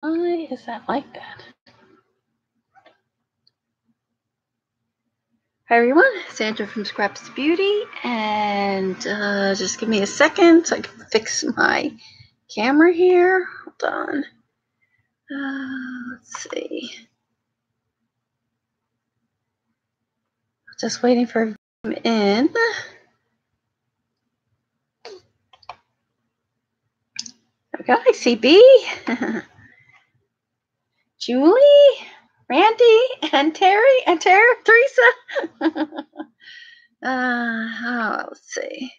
Why is that like that? Hi everyone, Sandra from Scraps to Beauty, and just give me a second so I can fix my camera here. Hold on. Let's see. Just waiting for him in. There we go. Hi, CB. Julie, Randy, and Terry, Teresa. Let's see.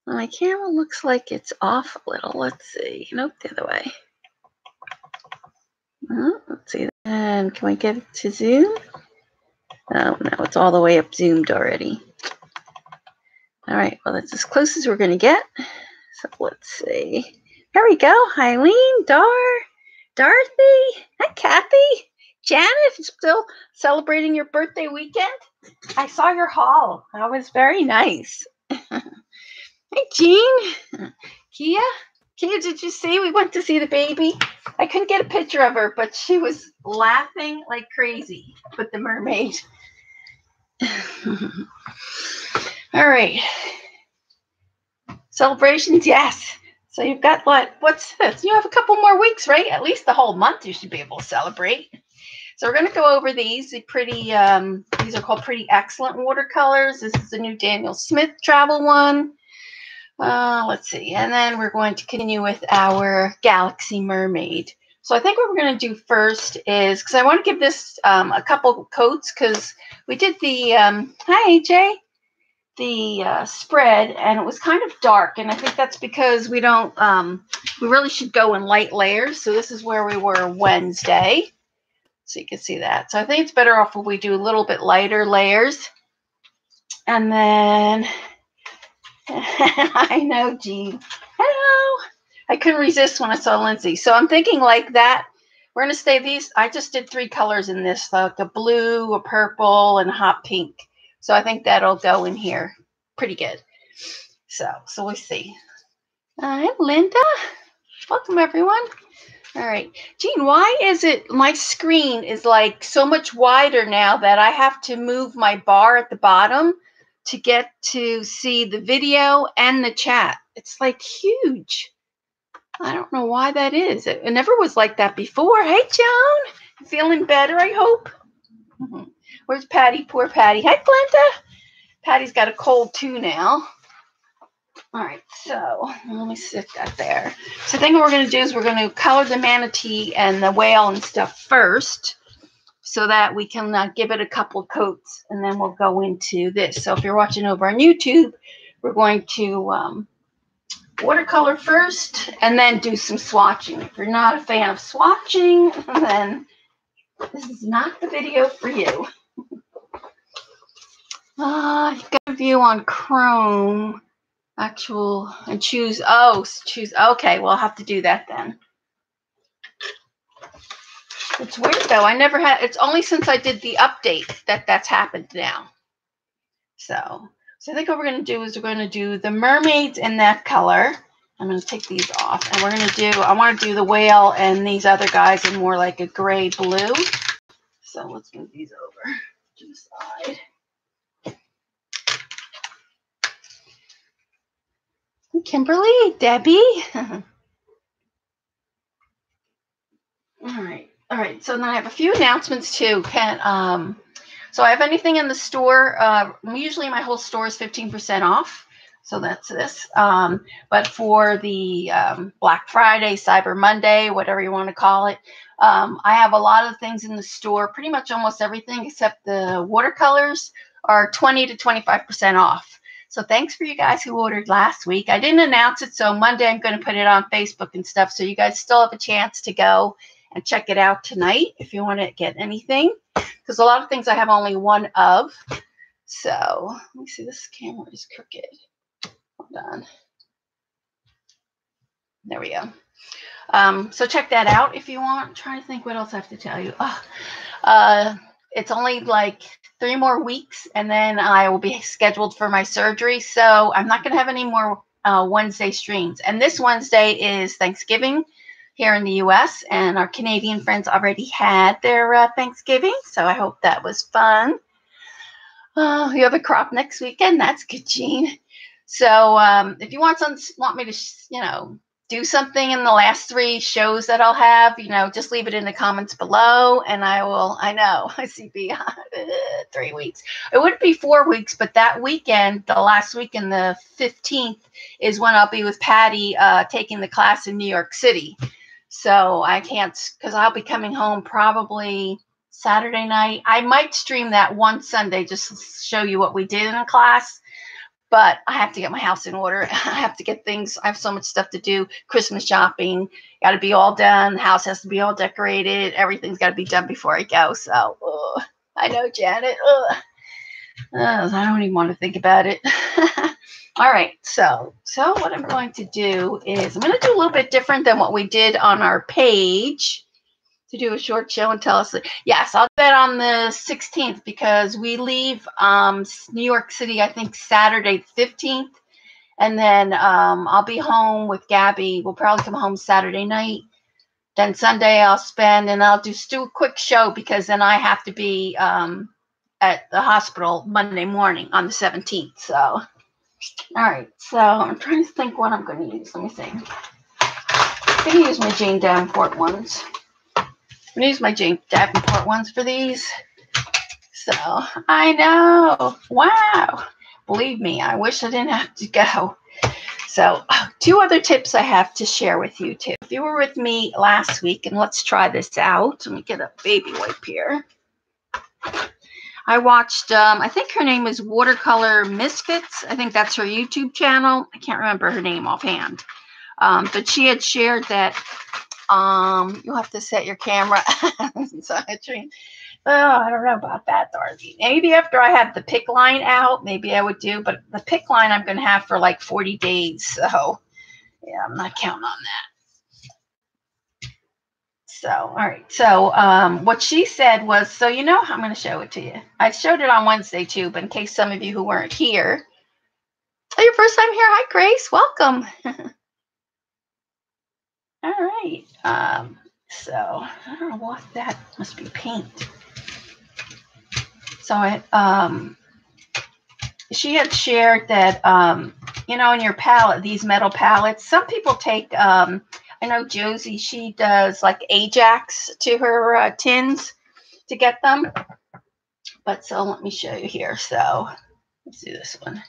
Well, my camera looks like it's off a little. Let's see. Nope, the other way. Let's see. And can we get it to zoom? Oh, no, it's all the way up zoomed already. All right, well, that's as close as we're going to get. So let's see. There we go. Eileen, Dorothy, hi, Kathy. Janet, still celebrating your birthday weekend? I saw your haul. That was very nice. Hey, Jean. Kia, did you see? We went to see the baby. I couldn't get a picture of her, but she was laughing like crazy with the mermaid. All right. Celebrations, yes. So you've got what's this? You have a couple more weeks, right? At least the whole month you should be able to celebrate. So we're going to go over these. These are called Pretty Excellent Watercolors. This is the new Daniel Smith travel one. Let's see. And then we're going to continue with our Galaxy Mermaid. So I think what we're going to do first is, because I want to give this a couple coats, because we did the, hi AJ, the spread, and it was kind of dark. And I think that's because we don't, we really should go in light layers. So this is where we were Wednesday. So you can see that. So I think it's better off if we do a little bit lighter layers. And then, I know, Jean. Hello. I couldn't resist when I saw Lindsay. So I'm thinking like that. We're going to stay these. I just did 3 colors in this, like a blue, a purple, and a hot pink. So I think that'll go in here pretty good. So we'll see. Hi, Linda. Welcome, everyone. All right. Jean, why is it my screen is like so much wider now that I have to move my bar at the bottom to get to see the video and the chat? It's like huge. I don't know why that is. It never was like that before. Hey, Joan. Feeling better, I hope. Where's Patty? Poor Patty. Hi, Glenda. Patty's got a cold too now. All right, so let me sit that there. So I think what we're going to do is we're going to color the manatee and the whale and stuff first so that we can give it a couple of coats, and then we'll go into this. So if you're watching over on YouTube, we're going to watercolor first and then do some swatching. If you're not a fan of swatching, then this is not the video for you. You've got a view on Chrome. Choose. Okay, well, I'll have to do that then. It's weird though. I never had. It's only since I did the update that's happened now. So I think what we're going to do is we're going to do the mermaids in that color. I'm going to take these off, and we're going to do. I want to do the whale and these other guys in more like a gray blue. So let's move these over to the side. Kimberly, Debbie. All right. So then I have a few announcements too. So I have anything in the store. Usually my whole store is 15% off. So that's this. But for the Black Friday, Cyber Monday, whatever you want to call it, I have a lot of things in the store. Pretty much almost everything except the watercolors are 20 to 25% off. So thanks for you guys who ordered last week. I didn't announce it, so Monday I'm going to put it on Facebook and stuff, so you guys still have a chance to go and check it out tonight if you want to get anything, because a lot of things I have only one of. So let me see, this camera is crooked. Hold on. There we go. So check that out if you want. I'm trying to think what else I have to tell you. It's only like 3 more weeks, and then I will be scheduled for my surgery. So I'm not going to have any more Wednesday streams. And this Wednesday is Thanksgiving here in the U.S., and our Canadian friends already had their Thanksgiving, so I hope that was fun. You have a crop next weekend. That's good, Jean. So if you want me to, do something in the last 3 shows that I'll have, just leave it in the comments below, and I will. I know I see beyond 3 weeks. It would be 4 weeks, but that weekend, the last weekend, the 15th, is when I'll be with Patty taking the class in New York City. So I can't, because I'll be coming home probably Saturday night. I might stream that one Sunday just to show you what we did in a class. But I have to get my house in order. I have to get things. I have so much stuff to do. Christmas shopping. Got to be all done. The house has to be all decorated. Everything's got to be done before I go. So, I know, Janet. I don't even want to think about it. All right. So what I'm going to do is I'm going to do a little bit different than what we did on our page. To do a short show and tell us. Yes, I'll do that on the 16th because we leave New York City, I think, Saturday 15th. And then I'll be home with Gabby. We'll probably come home Saturday night. Then Sunday I'll spend, and I'll just do a quick show because then I have to be at the hospital Monday morning on the 17th. So, all right. So I'm trying to think what I'm going to use. Let me think. I'm going to use my Jane Davenport ones. I'm going to use my Jane Davenport ones for these. So, I know. Wow. Believe me, I wish I didn't have to go. So, 2 other tips I have to share with you, too. If you were with me last week, and let's try this out. Let me get a baby wipe here. I watched, I think her name is Watercolor Misfits. I think that's her YouTube channel. I can't remember her name offhand. But she had shared that you'll have to set your camera. I don't know about that, Dorothy. Maybe after I have the pick line out, maybe I would do, but the pick line I'm going to have for like 40 days. So, yeah, I'm not counting on that. So, all right. So, what she said was, so, I'm going to show it to you. I showed it on Wednesday too, but in case some of you who weren't here. Oh, your first time here. Hi, Grace. Welcome. All right. So I don't know what that must be paint. So she had shared that in your palette, these metal palettes, some people take I know Josie, she does like Ajax to her tins to get them. But so let me show you here. So let's do this one.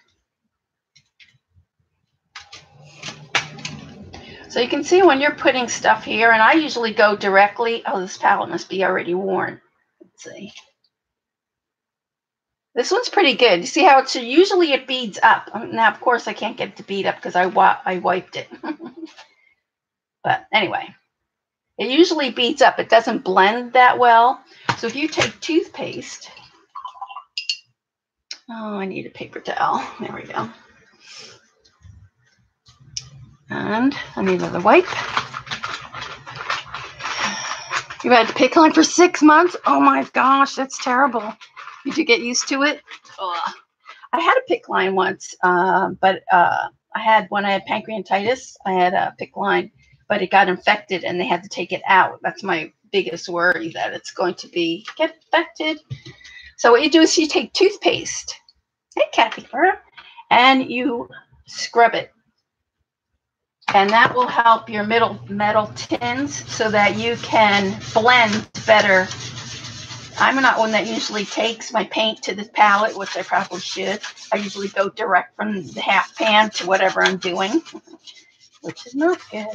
So you can see when you're putting stuff here, and I usually go directly. Oh, this palette must be already worn. Let's see. This one's pretty good. You see how usually it beads up. Now, of course, I can't get it to bead up because I wiped it. But anyway, it usually beads up. It doesn't blend that well. So if you take toothpaste. Oh, I need a paper towel. There we go. And I need another wipe. You've had to pick line for 6 months? Oh my gosh, that's terrible. Did you get used to it? Ugh. I had a pick line once, but I had when I had pancreatitis, I had a pick line, but it got infected and they had to take it out. That's my biggest worry, that it's going to get infected. So what you do is you take toothpaste. Hey, Kathy, and you scrub it. And that will help your metal tins so that you can blend better. I'm not one that usually takes my paint to the palette, which I probably should. I usually go direct from the half pan to whatever I'm doing, which is not good.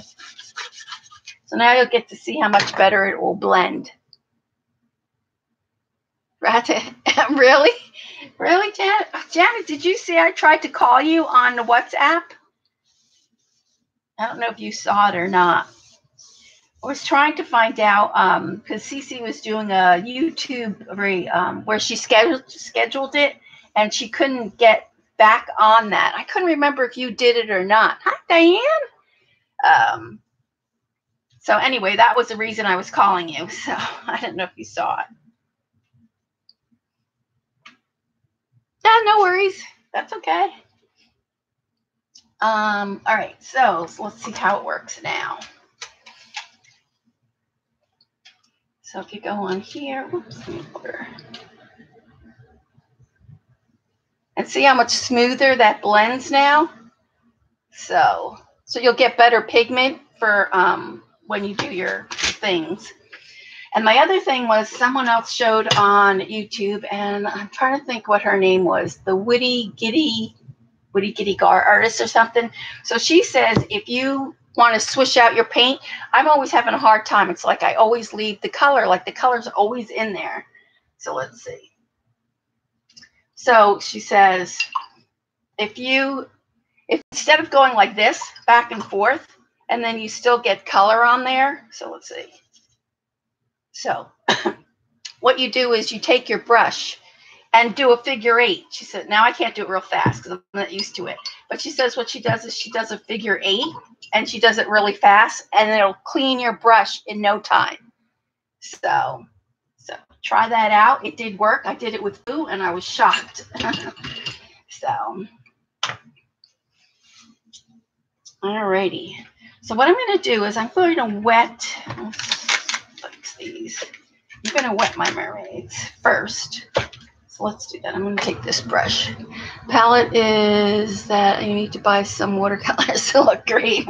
So now you'll get to see how much better it will blend. Right? Really? Really, Janet? Janet, did you see I tried to call you on the WhatsApp? I don't know if you saw it or not. I was trying to find out because Cece was doing a YouTube where she scheduled it, and she couldn't get back on that. I couldn't remember if you did it or not. Hi, Diane. So anyway, that was the reason I was calling you. So I don't know if you saw it. Yeah, no worries. That's okay. All right, so let's see how it works now. So if you go on here, whoops, and see how much smoother that blends now? So you'll get better pigment for when you do your things. And my other thing was someone else showed on YouTube, and I'm trying to think what her name was, the Witty Giddy Gar artist or something. So she says if you want to swish out your paint, I'm always having a hard time. It's like I always leave the color, like the color's always in there. So let's see. So she says if instead of going like this back and forth, and then you still get color on there. So let's see. So what you do is you take your brush and do a figure 8. She said, now I can't do it real fast because I'm not used to it. But she says what she does is she does a figure 8, and she does it really fast, and it'll clean your brush in no time. So try that out. It did work. I did it with glue, and I was shocked. So, alrighty. So what I'm going to do is I'm going to wet, let's fix these. I'm going to wet my mermaids first. So let's do that. I'm going to take this brush. Palette is that you need to buy some watercolors to look great.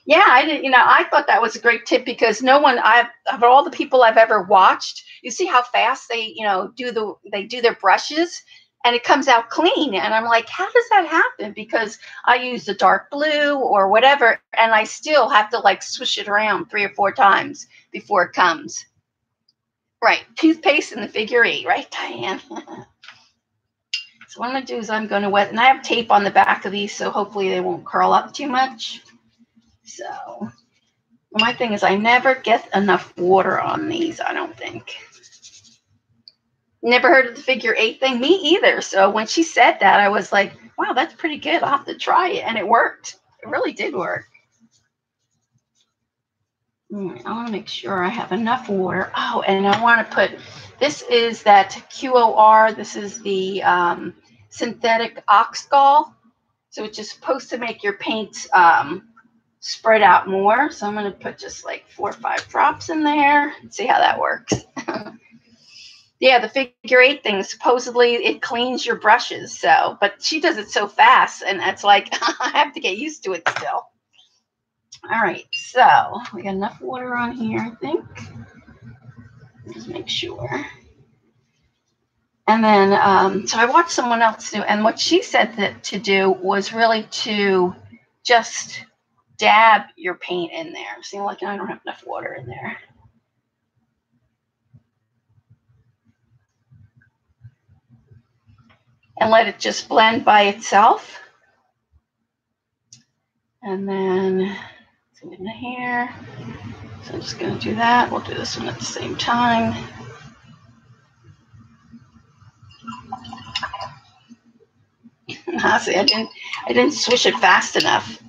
Yeah, I thought that was a great tip because no one, of all the people I've ever watched, you see how fast they, do their brushes and it comes out clean. And I'm like, how does that happen? Because I use the dark blue or whatever, and I still have to like swish it around 3 or 4 times before it comes. Right, toothpaste in the figure 8, right, Diane? So what I'm going to do is I'm going to wet, and I have tape on the back of these, so hopefully they won't curl up too much. So my thing is I never get enough water on these, I don't think. Never heard of the figure 8 thing? Me either. So when she said that, I was like, wow, that's pretty good. I'll have to try it. And it worked. It really did work. I want to make sure I have enough water. Oh, and I want to put, this is that QOR. This is the synthetic oxgall. So it's just supposed to make your paints spread out more. So I'm going to put just like 4 or 5 drops in there and see how that works. Yeah, the figure 8 thing, supposedly it cleans your brushes. So, but she does it so fast, and it's like I have to get used to it still. All right, so we got enough water on here, I think. Just make sure. And then, so I watched someone else do, and what she said that to do was really to just dab your paint in there. See, like I don't have enough water in there. And let it just blend by itself. And then in the hair. So I'm just going to do that. We'll do this one at the same time. See, I didn't swish it fast enough.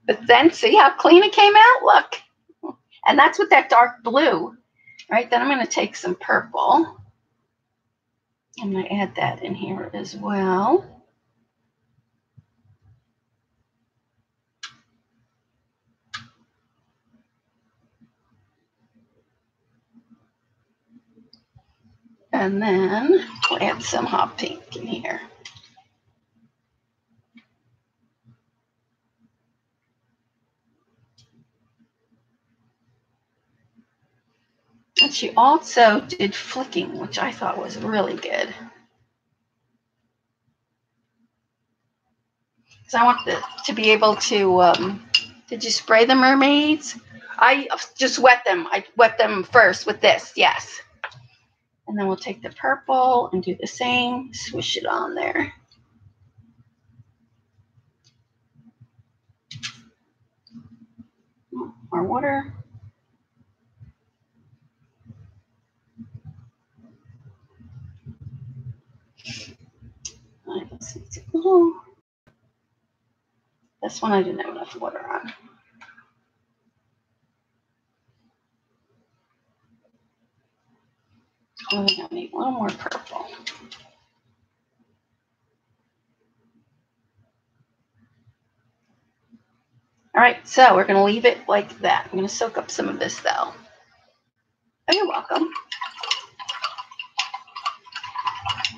But then see how clean it came out? Look. And that's with that dark blue. Right, then I'm going to take some purple. I'm going to add that in here as well. And then we'll add some hot pink in here. And she also did flicking, which I thought was really good. Because I want to be able to, did you spray the mermaids? I just wet them. I wet them first with this, yes. And then we'll take the purple and do the same, swish it on there. More water. Oh, this one I didn't have enough water on. I think I need a little more purple. All right, so we're going to leave it like that. I'm going to soak up some of this, though. Oh, you're welcome.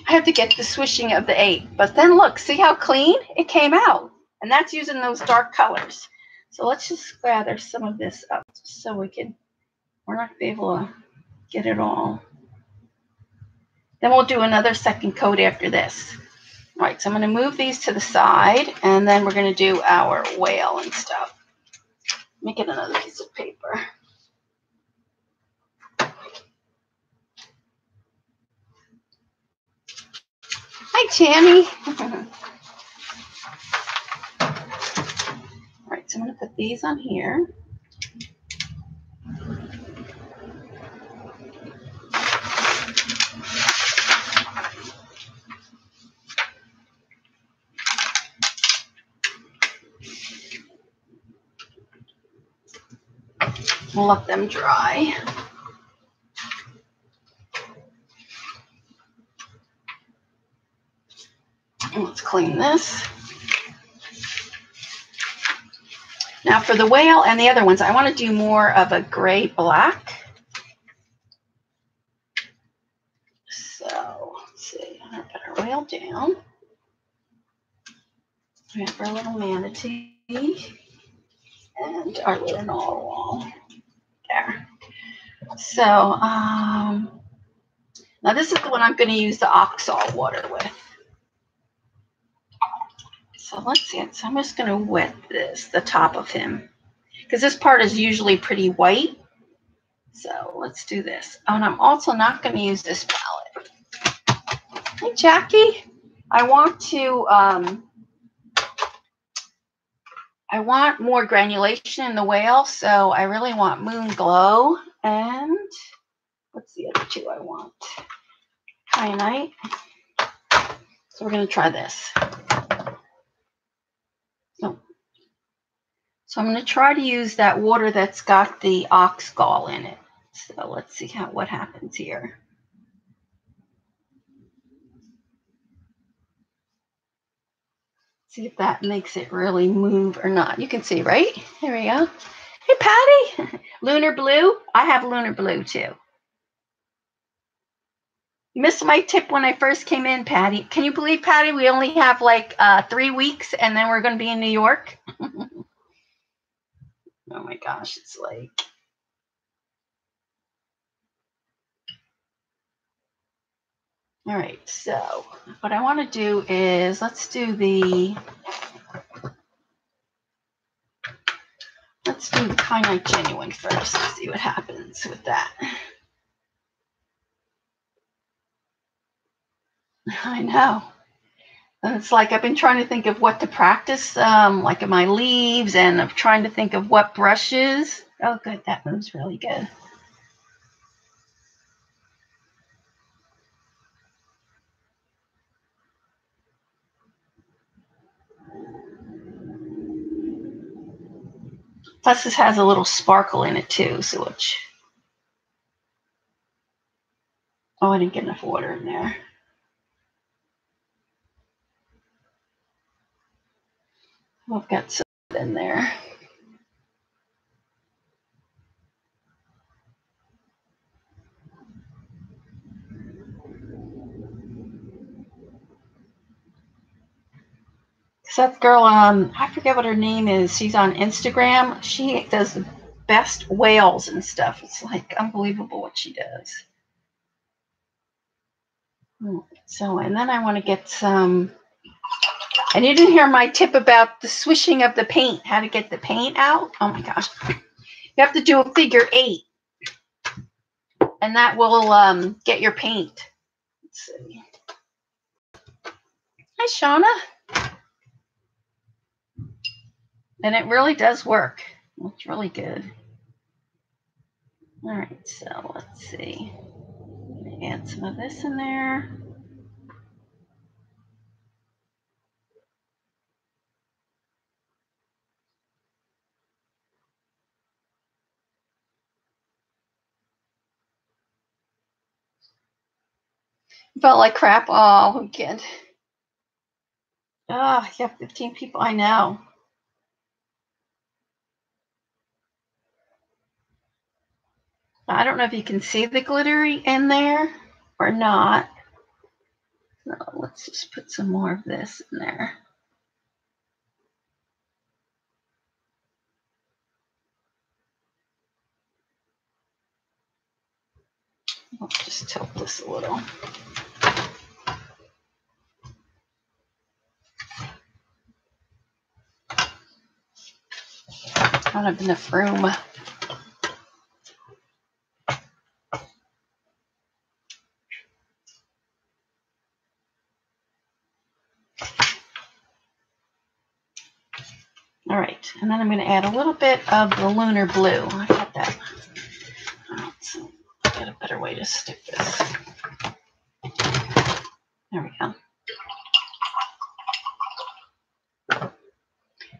I have to get the swishing of the 8. But then look, see how clean it came out? And that's using those dark colors. So let's just gather some of this up so we're not going to be able to get it all. Then we'll do another second coat after this. All right, so I'm going to move these to the side, and then we're going to do our whale and stuff. Let me get another piece of paper. Hi, Tammy. All right, so I'm going to put these on here. We'll let them dry. And let's clean this. Now for the whale and the other ones, I want to do more of a gray-black. So let's see, I'm going to put our whale down. We have our little manatee and our little narwhal there. So now this is the one I'm going to use the oxal water with. So let's see it. So I'm just going to wet the top of him, because this part is usually pretty white. So let's do this. Oh, and I'm also not going to use this palette. Hey, Jackie. I want more granulation in the whale, so I really want Moon Glow. And what's the other two I want? Kyanite. So we're going to try this. So I'm going to try to use that water that's got the ox gall in it. So let's see what happens here. See if that makes it really move or not. You can see, right? Here we go. Hey, Patty. Lunar blue. I have lunar blue, too. You missed my tip when I first came in, Patty. Can you believe, Patty, we only have like 3 weeks and then we're going to be in New York? Oh, my gosh. It's like... All right, so what I want to do is let's do the Kyanite Genuine first and see what happens with that. I know. And it's like I've been trying to think of what to practice, like in my leaves, and I'm trying to think of what brushes. Oh, good, that moves really good. Plus, this has a little sparkle in it too, so which... Oh, I didn't get enough water in there. I've got some in there. That girl, I forget what her name is. She's on Instagram. She does the best whales and stuff. It's like unbelievable what she does. So, and then I want to get some, and you didn't hear my tip about the swishing of the paint, how to get the paint out. Oh my gosh. You have to do a figure 8. And that will get your paint. Let's see. Hi, Shauna. And it really does work. It's really good. All right, so let's see. Add some of this in there. Felt like crap all weekend. Oh, you have 15 people. I know. I don't know if you can see the glittery in there or not. So let's just put some more of this in there. I'll just tilt this a little. I don't have enough room. All right, and then I'm going to add a little bit of the lunar blue. I got that. Let's get a better way to stick this. There we go.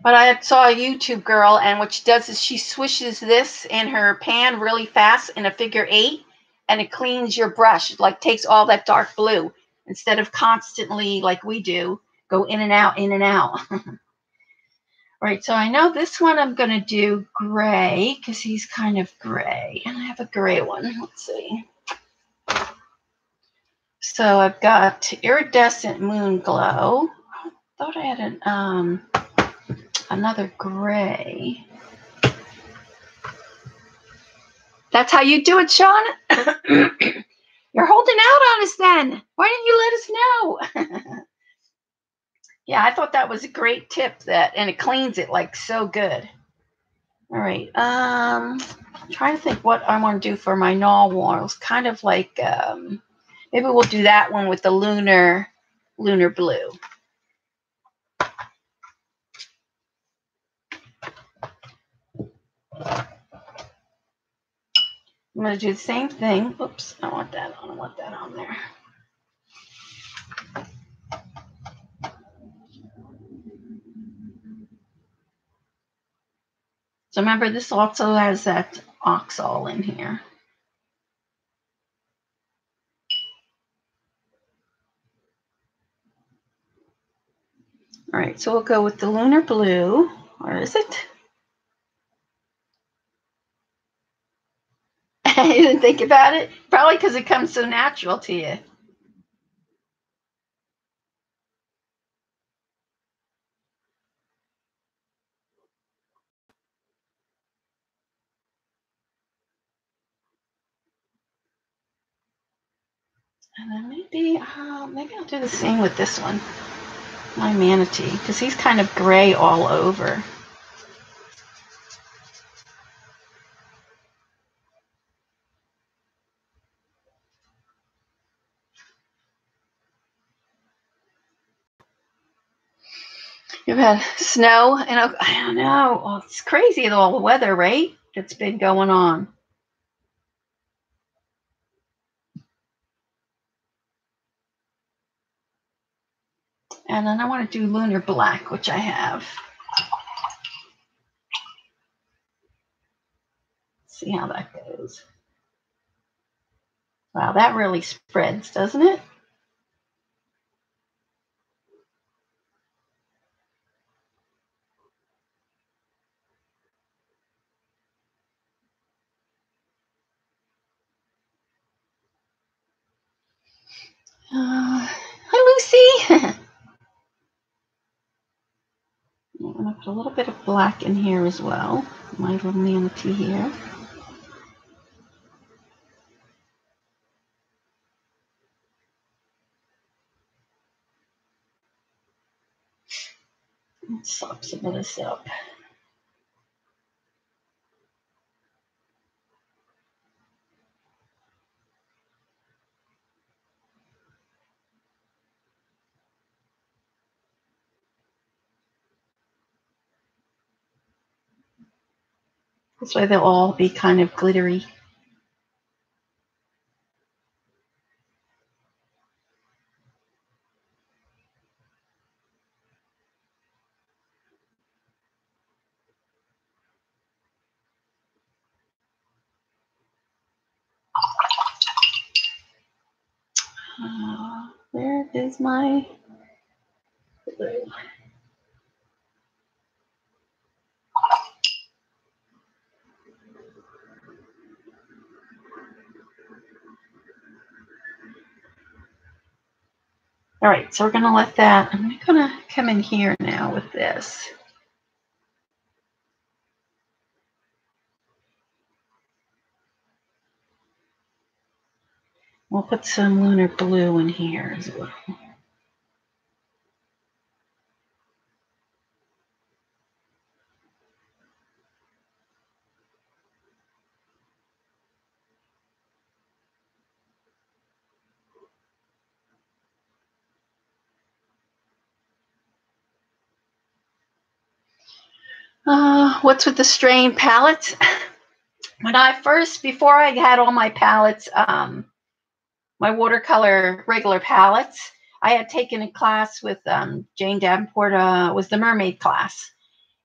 But I saw a YouTube girl, and what she does is she swishes this in her pan really fast in a figure 8, and it cleans your brush. It like takes all that dark blue instead of constantly, like we do, go in and out, in and out. All right, so I know this one I'm going to do gray because he's kind of gray. And I have a gray one. Let's see. So I've got Iridescent Moon Glow. I thought I had another gray. That's how you do it, Sean? You're holding out on us then. Why didn't you let us know? Yeah, I thought that was a great tip, and it cleans it like so good. All right. I'm trying to think what I want to do for my narwhal. It's kind of like maybe we'll do that one with the lunar blue. I'm going to do the same thing. Oops, I want that on. I want that on there. So remember, this also has that oxall in here. All right, so we'll go with the lunar blue. Or is it? You didn't think about it? Probably because it comes so natural to you. And then maybe I'll do the same with this one, my manatee, because he's kind of gray all over. You've had snow, and I don't know. Well, it's crazy with all the weather, right? That's been going on. And then I want to do lunar black, which I have. Let's see how that goes. Wow, that really spreads, doesn't it? Hi, Lucy. I'm going to put a little bit of black in here as well. My little manatee here. Let's sop some of this up. This way they'll all be kind of glittery. Where is my blue? All right, so we're going to let that, I'm going to come in here now with this. We'll put some lunar blue in here as well. What's with the strain palettes? When I first, before I had all my palettes, my watercolor regular palettes, I had taken a class with Jane Davenport, was the mermaid class.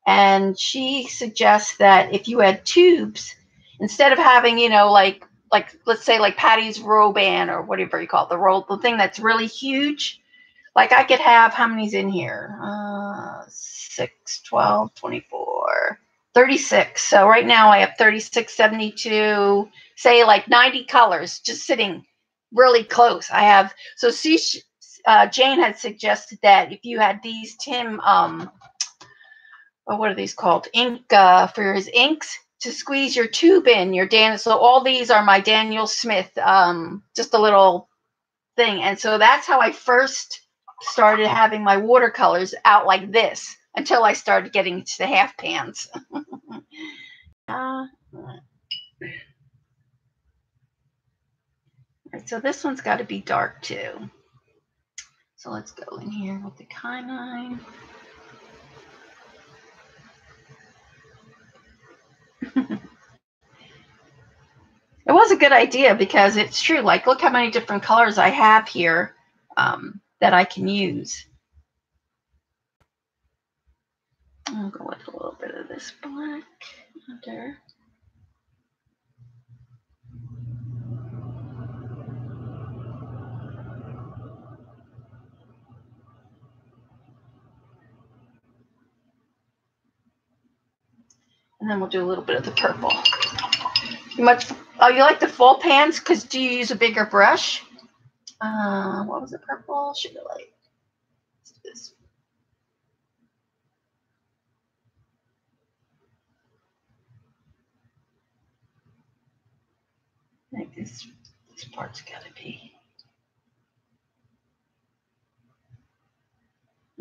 And she suggests that if you had tubes, instead of having, you know, like let's say like Patty's Roban or whatever you call it, the thing that's really huge, like I could have, how many's in here? 6, 12, 24, 36. So right now I have 36, 72, say like 90 colors just sitting really close. I have, so Jane had suggested that if you had these Tim, what are these called? Ink, for his inks, to squeeze your tube in, your Dan. So all these are my Daniel Smith, just a little thing. And so that's how I first started having my watercolors out like this until I started getting to the half pans. Right, so this one's got to be dark too. So let's go in here with the quinine. It was a good idea because it's true. Like, look how many different colors I have here that I can use. I'll go with a little bit of this black under. And then we'll do a little bit of the purple. You like the full pans? Because do you use a bigger brush? What was the purple? Sugar light. Let's do this. I think this part's got to be.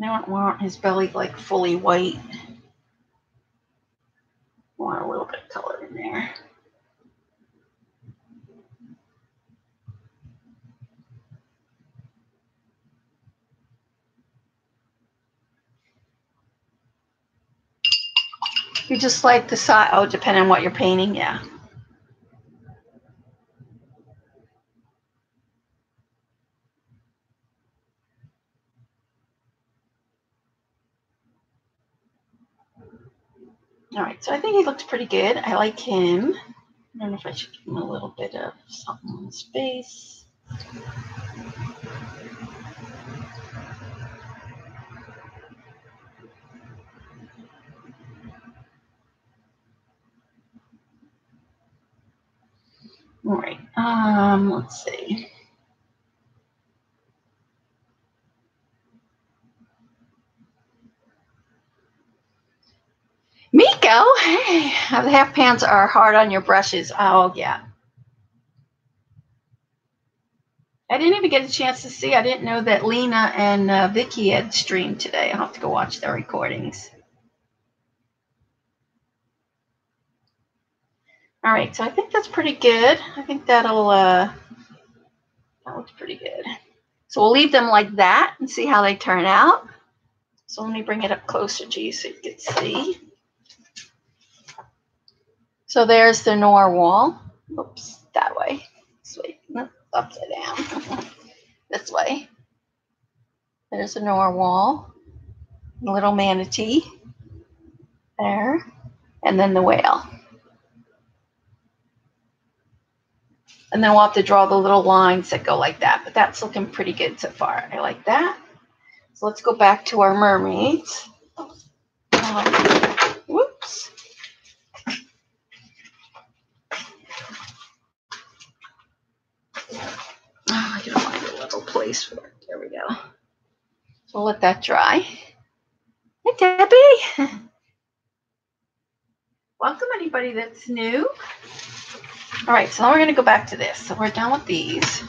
I don't want his belly like fully white. I want a little bit of color in there. You just like the side, oh, depending on what you're painting, yeah. All right, so I think he looks pretty good. I like him. I don't know if I should give him a little bit of something on his face. All right, let's see. Miko, hey, the half pans are hard on your brushes. Oh, yeah. I didn't even get a chance to see. I didn't know that Lena and Vicky had streamed today. I'll have to go watch their recordings. All right, so I think that's pretty good. I think that looks pretty good. So we'll leave them like that and see how they turn out. So let me bring it up closer to you so you can see. So there's the narwhal. Oops, that way. This way. No, upside down. This way. There's a narwhal. A little manatee. There. And then the whale. And then we'll have to draw the little lines that go like that. But that's looking pretty good so far. I like that. So let's go back to our mermaids. Whoops. Oh, I gotta find a little place for it. There we go. So we'll let that dry. Hey, Debbie. Welcome, anybody that's new. All right, so now we're going to go back to this. So we're done with these.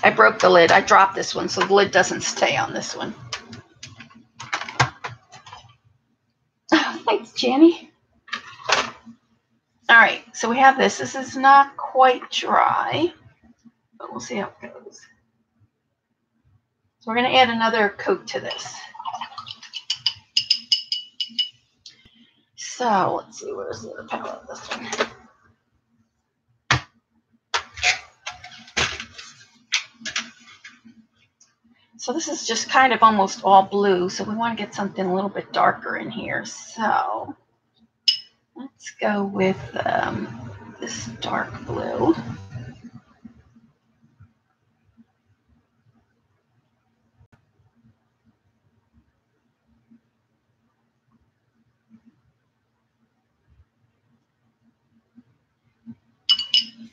I broke the lid. I dropped this one, so the lid doesn't stay on this one. Oh, thanks, Jenny. All right, so we have this. This is not quite dry, but we'll see how it goes. So we're going to add another coat to this. So let's see, where's the other palette? This one. So this is just kind of almost all blue, so we want to get something a little bit darker in here. So let's go with this dark blue.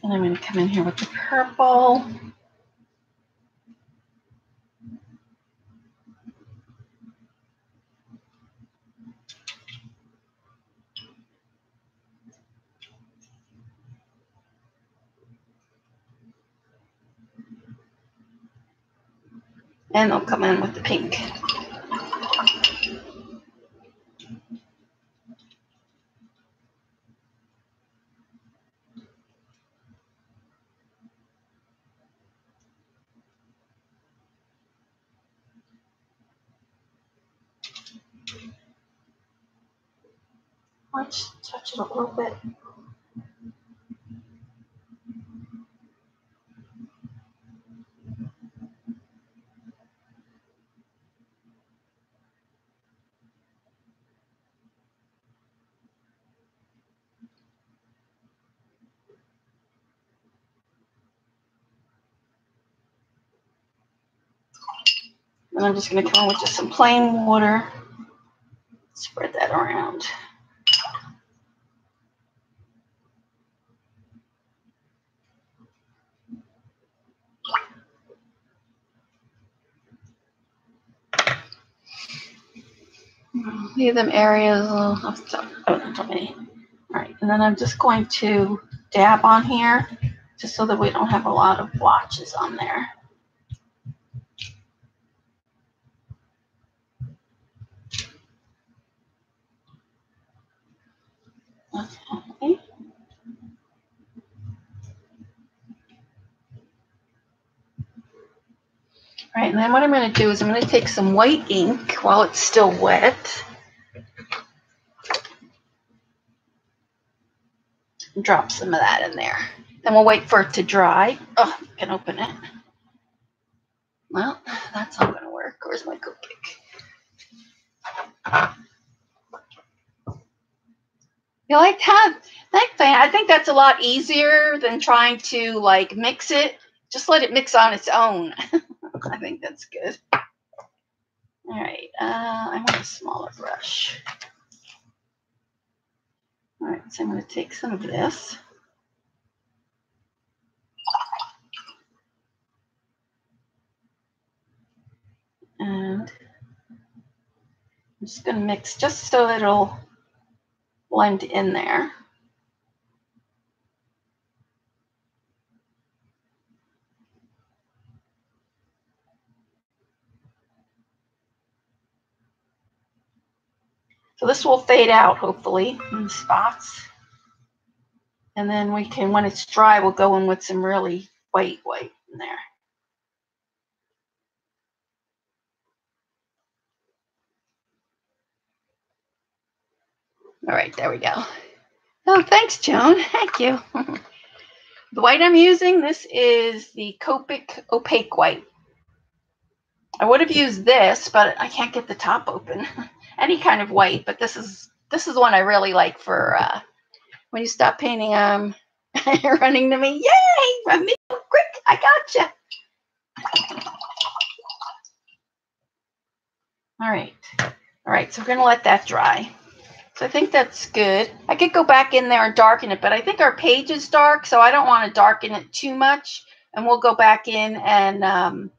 And I'm going to come in here with the purple. And I'll come in with the pink. Let's touch it a little bit. And I'm just going to come in with just some plain water. Spread that around. Leave them areas. Oh, not too many. All right, and then I'm just going to dab on here just so that we don't have a lot of blotches on there. Okay. All right, and then what I'm going to do is I'm going to take some white ink while it's still wet and drop some of that in there. Then we'll wait for it to dry. Oh, I can open it. Well, that's not going to work. Where's my cookie? You like that? Thanks, I think that's a lot easier than trying to like mix it. Just let it mix on its own. I think that's good. All right, I want a smaller brush. All right, so I'm going to take some of this. And I'm just going to mix just so it'll blend in there. So this will fade out, hopefully, in spots. And then we can, when it's dry, we'll go in with some really white in there. All right, there we go. Oh, thanks, Joan. Thank you. The white I'm using, this is the Copic Opaque White. I would have used this, but I can't get the top open. Any kind of white, but this is the one I really like for when you stop painting. You're running to me. Yay! Run me quick! I gotcha. All right. So we're gonna let that dry. So I think that's good. I could go back in there and darken it, but I think our page is dark, so I don't want to darken it too much. And we'll go back in and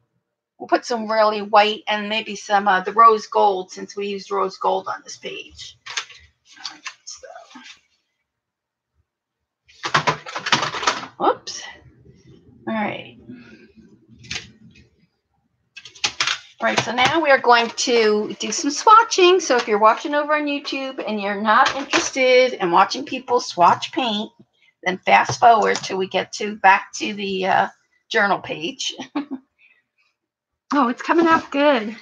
we'll put some really white and maybe some the rose gold, since we used rose gold on this page. Whoops. All right. All right, so now we are going to do some swatching. So if you're watching over on YouTube and you're not interested in watching people swatch paint, then fast forward till we get back to the journal page. Oh, it's coming out good.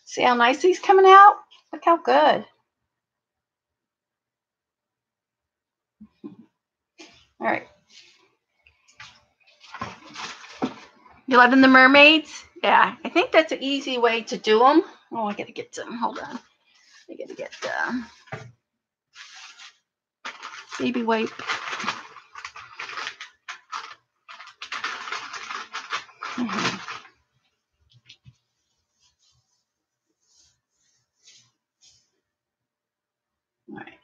See how nice he's coming out? Look how good. All right. You loving the mermaids? Yeah, I think that's an easy way to do them. Oh, I gotta get some. Hold on. I gotta get baby wipe. Mm-hmm. All right.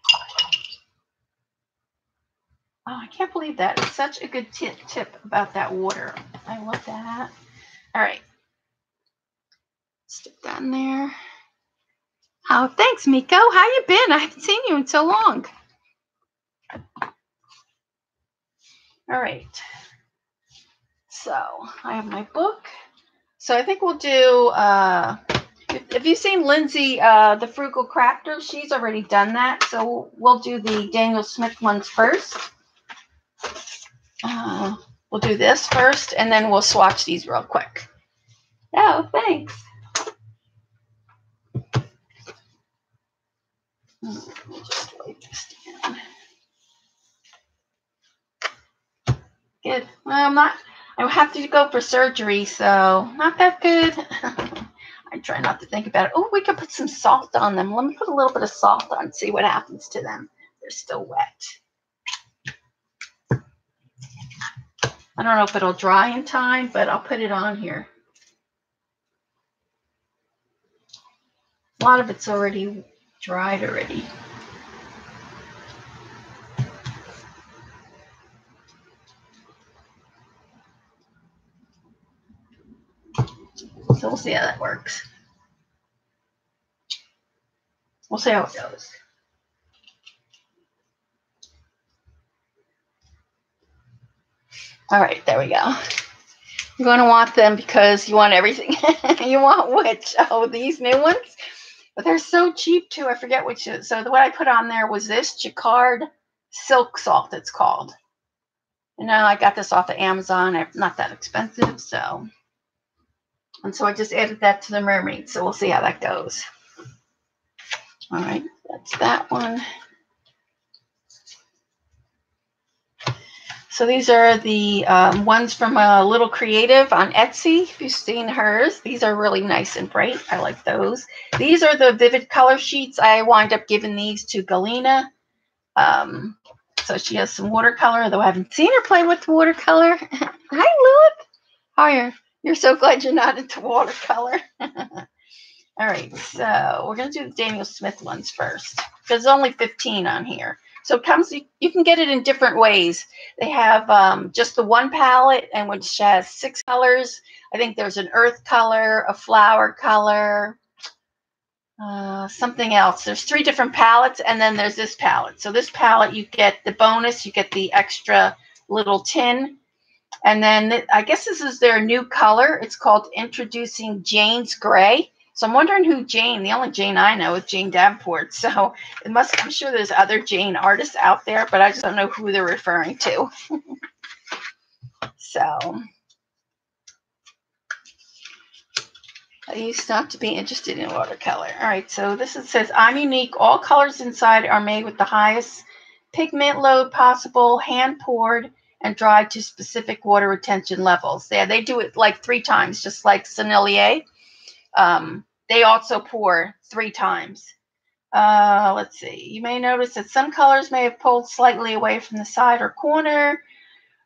Oh, I can't believe that. It's such a good tip about that water. I love that. All right. Stick that in there. Oh, thanks, Miko. How you been? I haven't seen you in so long. All right. So I have my book. So I think we'll do, if you've seen Lindsay, the Frugal Crafter, she's already done that. So we'll do the Daniel Smith ones first. We'll do this first, and then we'll swatch these real quick. Oh, thanks. Let me just write this down. Good. Well, I have to go for surgery, so not that good. I try not to think about it. Oh, we could put some salt on them. Let me put a little bit of salt on and see what happens to them. They're still wet. I don't know if it'll dry in time, but I'll put it on here. A lot of it's already dried already. So we'll see how that works. We'll see how it goes. All right, there we go. You're going to want them because you want everything. You want which? Oh, these new ones? But they're so cheap too. I forget which. So what I put on there was this Jacquard silk salt, it's called. And now I got this off of Amazon. Not that expensive, so. And so I just added that to the mermaid. So we'll see how that goes. All right, that's that one. So these are the ones from a Little Creative on Etsy. If you've seen hers, these are really nice and bright. I like those. These are the vivid color sheets. I wind up giving these to Galena. So she has some watercolor, though I haven't seen her play with watercolor. Hi, Lilith. How are you? You're so glad you're not into watercolor. All right, so we're going to do the Daniel Smith ones first. There's only 15 on here. So it comes, you can get it in different ways. They have just the one palette, and which has 6 colors. I think there's an earth color, a flower color, something else. There's 3 different palettes, and then there's this palette. So this palette, you get the bonus, you get the extra little tin. And then I guess this is their new color. It's called Introducing Jane's Gray. So I'm wondering who Jane, the only Jane I know is Jane Davenport. So I'm sure there's other Jane artists out there, but I just don't know who they're referring to. So I used not to be interested in watercolor. All right, so this says, I'm unique. All colors inside are made with the highest pigment load possible, hand poured, and dried to specific water retention levels. Yeah, they do it like 3 times, just like Sennelier. They also pour 3 times. Let's see. You may notice that some colors may have pulled slightly away from the side or corner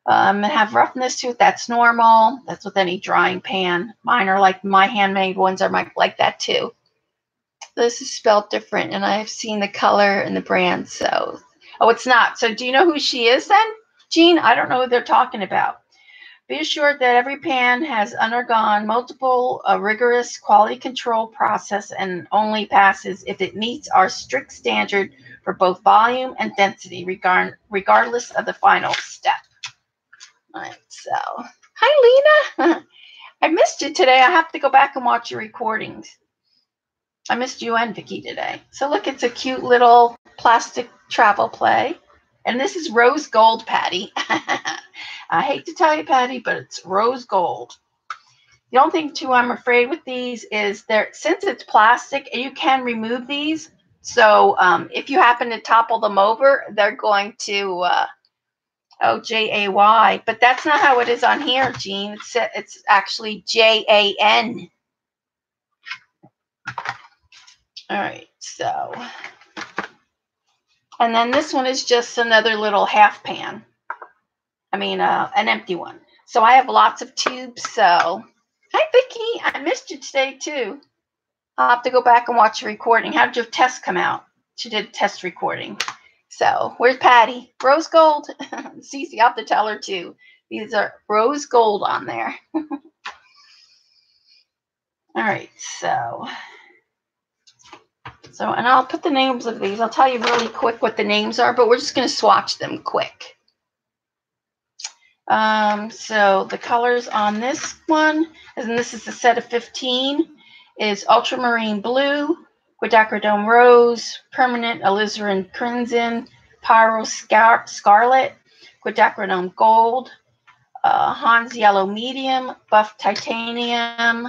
and have roughness to it. That's normal. That's with any drying pan. Mine are like my handmade ones are like that too. This is spelled different, and I've seen the color and the brand, so... Oh, it's not. So do you know who she is then, Jean? I don't know who they're talking about. Be assured that every pan has undergone multiple rigorous quality control process and only passes if it meets our strict standard for both volume and density, regardless of the final step. All right, so... Hi, Lena. I missed you today. I have to go back and watch your recordings. I missed you and Vicky today. So look, it's a cute little plastic travel play. And this is rose gold, Patty. I hate to tell you, Patty, but it's rose gold. The only thing, too, I'm afraid with these is since it's plastic, you can remove these. So if you happen to topple them over, they're going to, J-A-Y. But that's not how it is on here, Jean. It's actually J-A-N. All right, so. And then this one is just another little half pan. I mean, an empty one. So I have lots of tubes. So, hi, Vicky. I missed you today, too. I'll have to go back and watch your recording. How did your test come out? She did a test recording. So, where's Patty? Rose gold. Cece, I'll have to tell her, too. These are rose gold on there. All right, so, and I'll put the names of these. I'll tell you really quick what the names are, but we're just going to swatch them quick. So the colors on this one, and this is a set of 15, is ultramarine blue, quinacridone rose, permanent alizarin crimson, pyro scarlet, quinacridone gold, Hans yellow medium, buff titanium,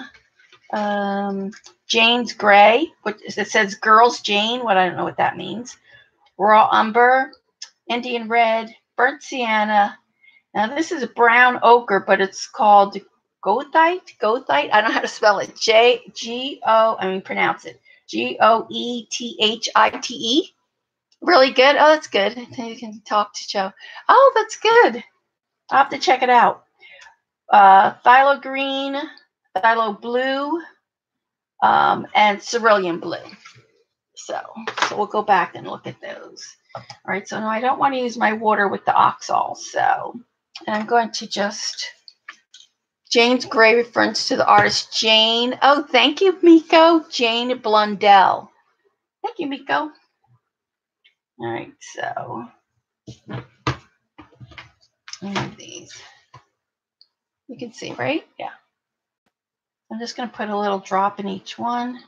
Jane's gray, which it says girls Jane, I don't know what that means, raw umber, Indian red, burnt sienna. Now this is brown ochre, but it's called goethite. I don't know how to spell it. Pronounce it. Goethite. Really good. Oh, that's good. You can talk to Joe. Oh, that's good. I'll have to check it out. Phthalo green, phthalo blue, and cerulean blue. So we'll go back and look at those. All right, so now I don't want to use my water with the oxal, so I'm going to just, Jane's gray reference to the artist Jane. Oh, thank you, Miko. Jane Blundell. Thank you, Miko. All right, so these. You can see, right? Yeah. I'm just going to put a little drop in each one.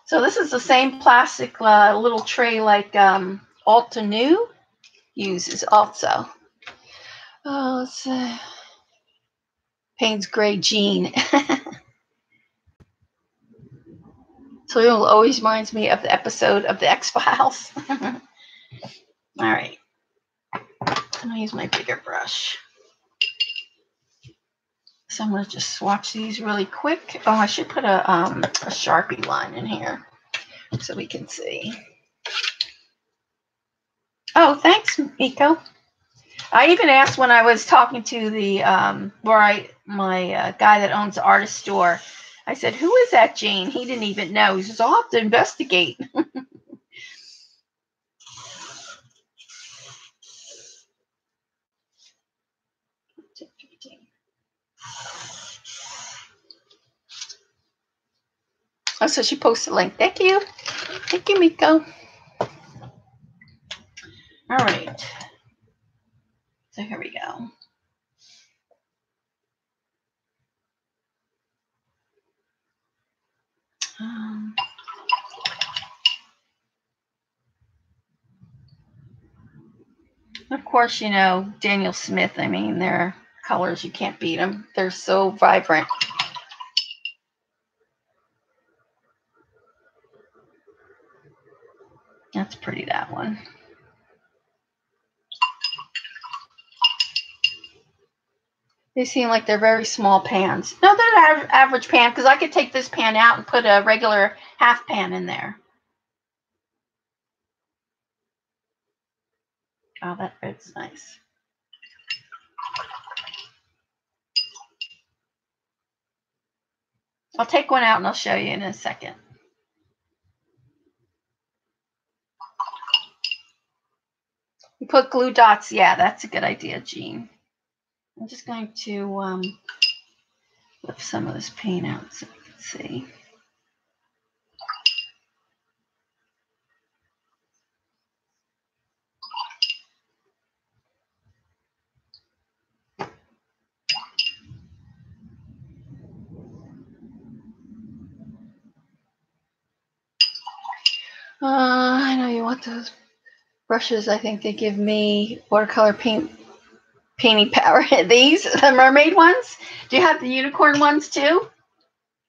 So this is the same plastic little tray like Alta New uses also. Oh, it's Payne's Gray Jean. So it always reminds me of the episode of the X-Files. All right. I'm going to use my bigger brush. So I'm going to just swatch these really quick. Oh, I should put a Sharpie line in here so we can see. Oh, thanks, Miko. I even asked when I was talking to the my guy that owns the artist store. I said, "Who is that, Jane?" He didn't even know. He says, "I'll have to investigate." Oh, so she posted a link. Thank you. Thank you, Miko. All right. So here we go. Of course, you know, Daniel Smith, I mean, their colors, you can't beat them. They're so vibrant. That's pretty, that one. They seem like they're very small pans. No, they're an average pan, because I could take this pan out and put a regular half pan in there. Oh, that red's nice. I'll take one out and I'll show you in a second. You put glue dots. Yeah, that's a good idea, Jean. I'm just going to lift some of this paint out so you can see. I know you want those brushes. I think they give me watercolor painting power. These, the mermaid ones. Do you have the unicorn ones too?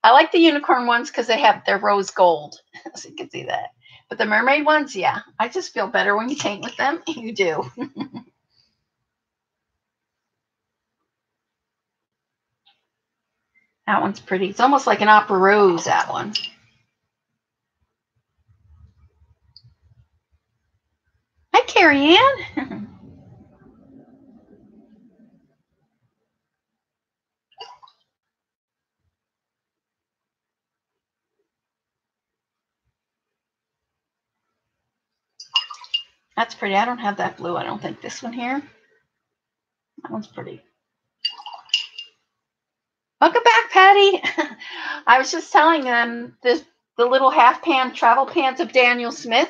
I like the unicorn ones because they're rose gold, so you can see that. But the mermaid ones, yeah, I just feel better when you paint with them. You do. That one's pretty. It's almost like an opera rose, that one. Hi, Carrie Ann. That's pretty. I don't have that blue. I don't think this one here. That one's pretty. Welcome back, Patty. I was just telling them the little half pan travel pans of Daniel Smith.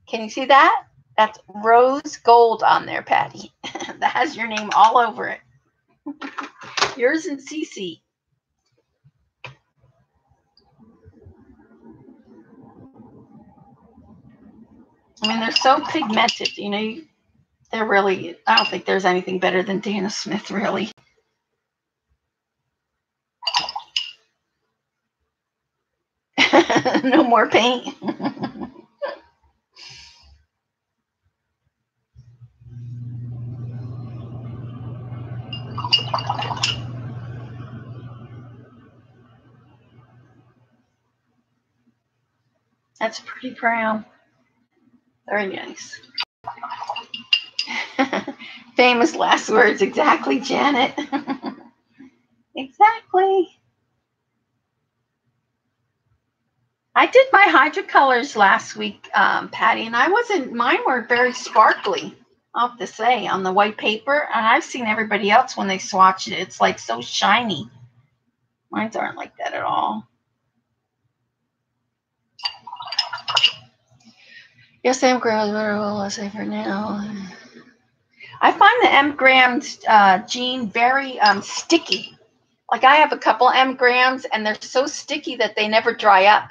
Can you see that? That's rose gold on there, Patty. That has your name all over it. Yours and Cece. I mean, they're so pigmented, you know, they're really, I don't think there's anything better than Dana Smith, really. No more paint. That's pretty brown. Very nice. Famous last words. Exactly, Janet. Exactly. I did my hydrocolors last week, Patty, and mine were very sparkly, I'll have to say, on the white paper. And I've seen everybody else when they swatch it, it's like so shiny. Mine aren't like that at all. Yes, M grams better. Well, let's say for now. I find the M grams, Jean, very sticky. Like I have a couple M grams, and they're so sticky that they never dry up.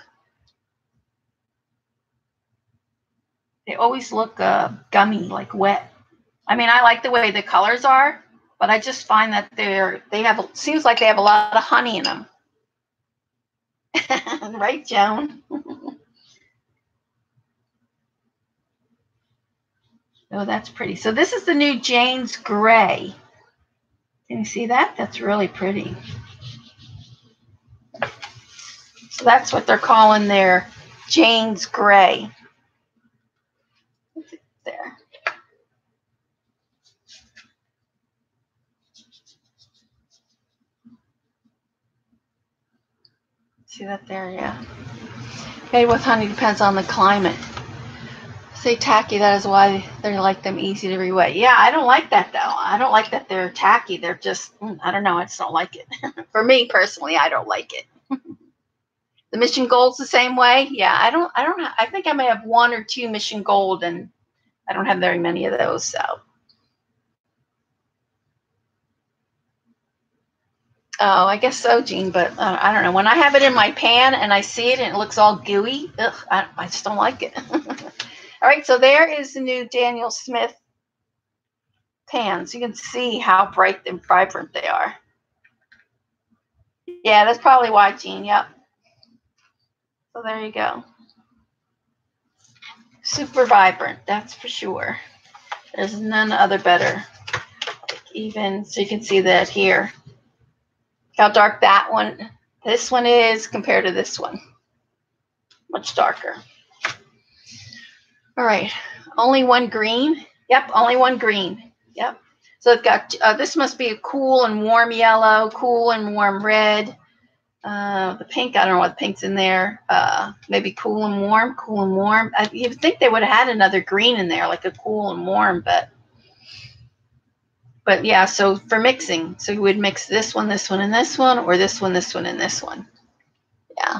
They always look gummy, like wet. I mean, I like the way the colors are, but I just find that seems like they have a lot of honey in them. Right, Joan? Oh, that's pretty. So this is the new Jane's Gray. Can you see that? That's really pretty. So that's what they're calling their Jane's Gray. There. See that there? Yeah. Made with honey depends on the climate. Say tacky, that is why they like them easy to re-wet. Yeah, I don't like that though. I don't like that they're tacky. They're just, I don't know, I just don't like it. For me personally, I don't like it. The Mission Gold's the same way. Yeah, I don't know. I think I may have one or two Mission Gold, and I don't have very many of those, so. Oh, I guess so, Jean, but I don't know. When I have it in my pan and I see it and it looks all gooey, I just don't like it. All right, so there is the new Daniel Smith pans. You can see how bright and vibrant they are. Yeah, that's probably why, Jean. Yep. So there you go. Super vibrant, that's for sure. There's none other better. Even so you can see that here. How dark this one is compared to this one. Much darker. All right, only one green. Yep, only one green. Yep. So it's got, this must be a cool and warm yellow, cool and warm red, The pink, I don't know what pink's in there. Maybe cool and warm, cool and warm. You'd think they would have had another green in there, like a cool and warm, but yeah, so for mixing, so you would mix this one, and this one, or this one, and this one. Yeah.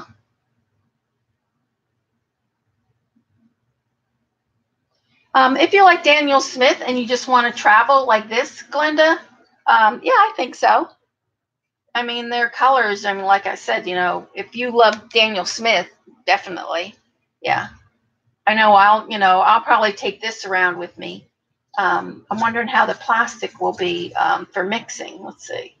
If you're like Daniel Smith and you just want to travel like this, Glenda, yeah, I think so. I mean, their colors, I mean, like I said, you know, if you love Daniel Smith, definitely. Yeah. I know I'll probably take this around with me. I'm wondering how the plastic will be for mixing. Let's see.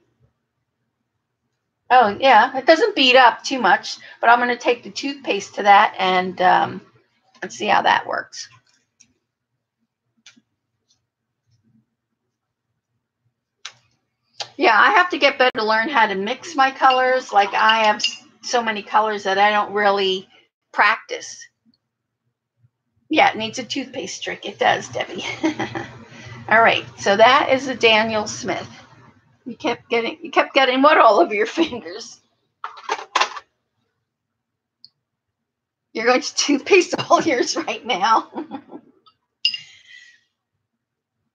Oh, yeah, it doesn't beat up too much, but I'm going to take the toothpaste to that and see how that works. Yeah, I have to get better to learn how to mix my colors. Like I have so many colors that I don't really practice. Yeah, it needs a toothpaste trick. It does, Debbie. All right, so that is the Daniel Smith. You kept getting what all over your fingers? You're going to toothpaste all yours right now.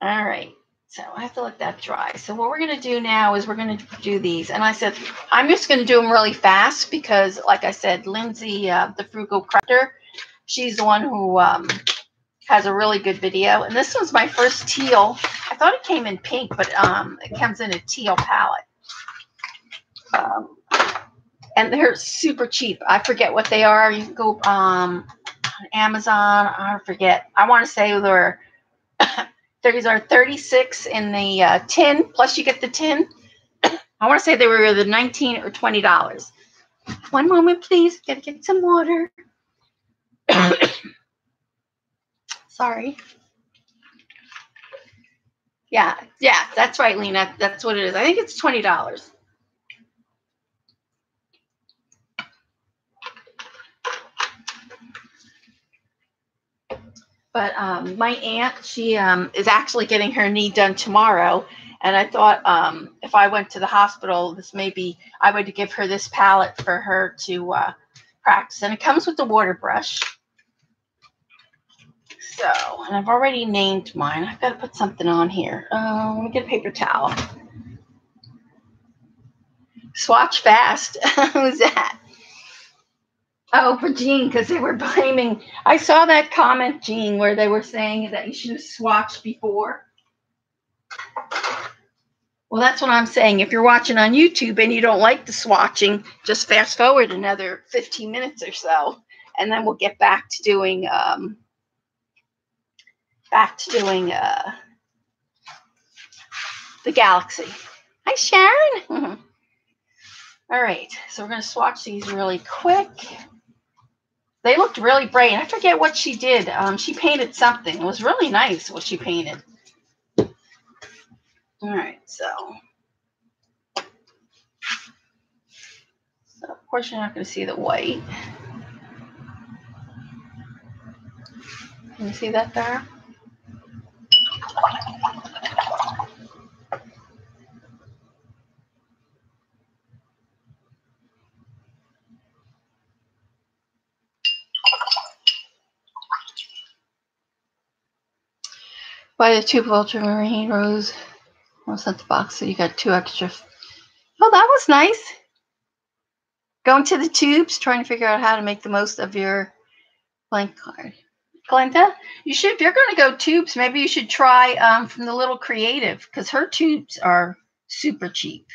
All right. So I have to let that dry. So what we're going to do now is we're going to do these. And I said, I'm just going to do them really fast because, like I said, Lindsay, the Frugal Crafter, she's the one who has a really good video. And this one's my first teal. I thought it came in pink, but it comes in a teal palette. And they're super cheap. I forget what they are. You can go on Amazon. I forget. I want to say they're these are 36 in the tin, plus you get the tin. I want to say they were either $19 or $20. One moment, please. Gotta get some water. Sorry. Yeah, that's right, Lena. That's what it is. I think it's $20. But my aunt, she is actually getting her knee done tomorrow. And I thought if I went to the hospital, I would give her this palette for her to practice. And it comes with the water brush. So, and I've already named mine. I've got to put something on here. Let me get a paper towel. Swatch fast. Who's that? Oh, for Jean, because they were blaming. I saw that comment, Jean, where they were saying that you should have swatched before. Well, that's what I'm saying. If you're watching on YouTube and you don't like the swatching, just fast forward another 15 minutes or so, and then we'll get back to doing the galaxy. Hi, Sharon. All right, so we're going to swatch these really quick. They looked really bright. I forget what she did. She painted something. It was really nice what she painted. All right, so of course you're not going to see the white. Can you see that there? Buy the tube of ultramarine rose. I'll set the box so you got 2 extra. Oh, that was nice. Going to the tubes, trying to figure out how to make the most of your blank card. Glenda, you should, if you're going to go tubes, maybe you should try from the Little Creative, because her tubes are super cheap.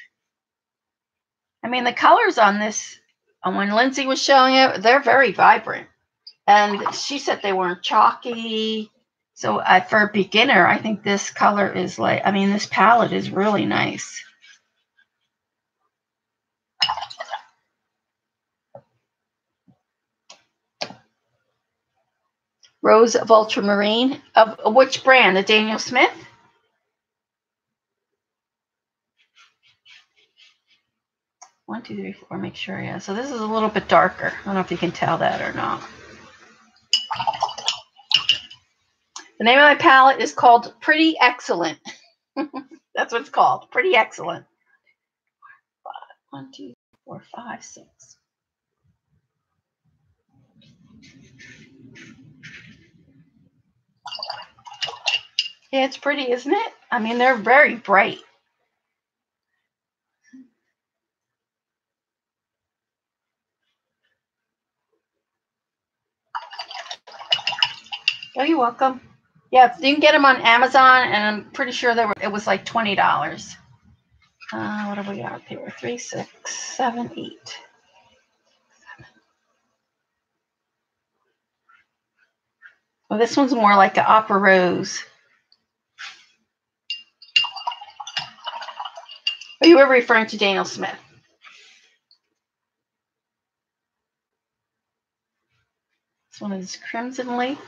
I mean, the colors on this, when Lindsay was showing it, they're very vibrant. And she said they weren't chalky. So for a beginner, I think this color is this palette is really nice. Rose of Ultramarine. Of which brand? The Daniel Smith? One, two, three, four. Make sure, yeah. So this is a little bit darker. I don't know if you can tell that or not. The name of my palette is called Pretty Excellent. That's what it's called. Pretty Excellent. 1, 2, 4, 5, 6. Yeah, it's pretty, isn't it? I mean, they're very bright. Oh, you're welcome. Yeah, you can get them on Amazon, and I'm pretty sure it was like $20. What have we got here? 3, 6, 7, 8. Well, this one's more like an opera rose. Oh, you were referring to Daniel Smith. This one is Crimson Lake,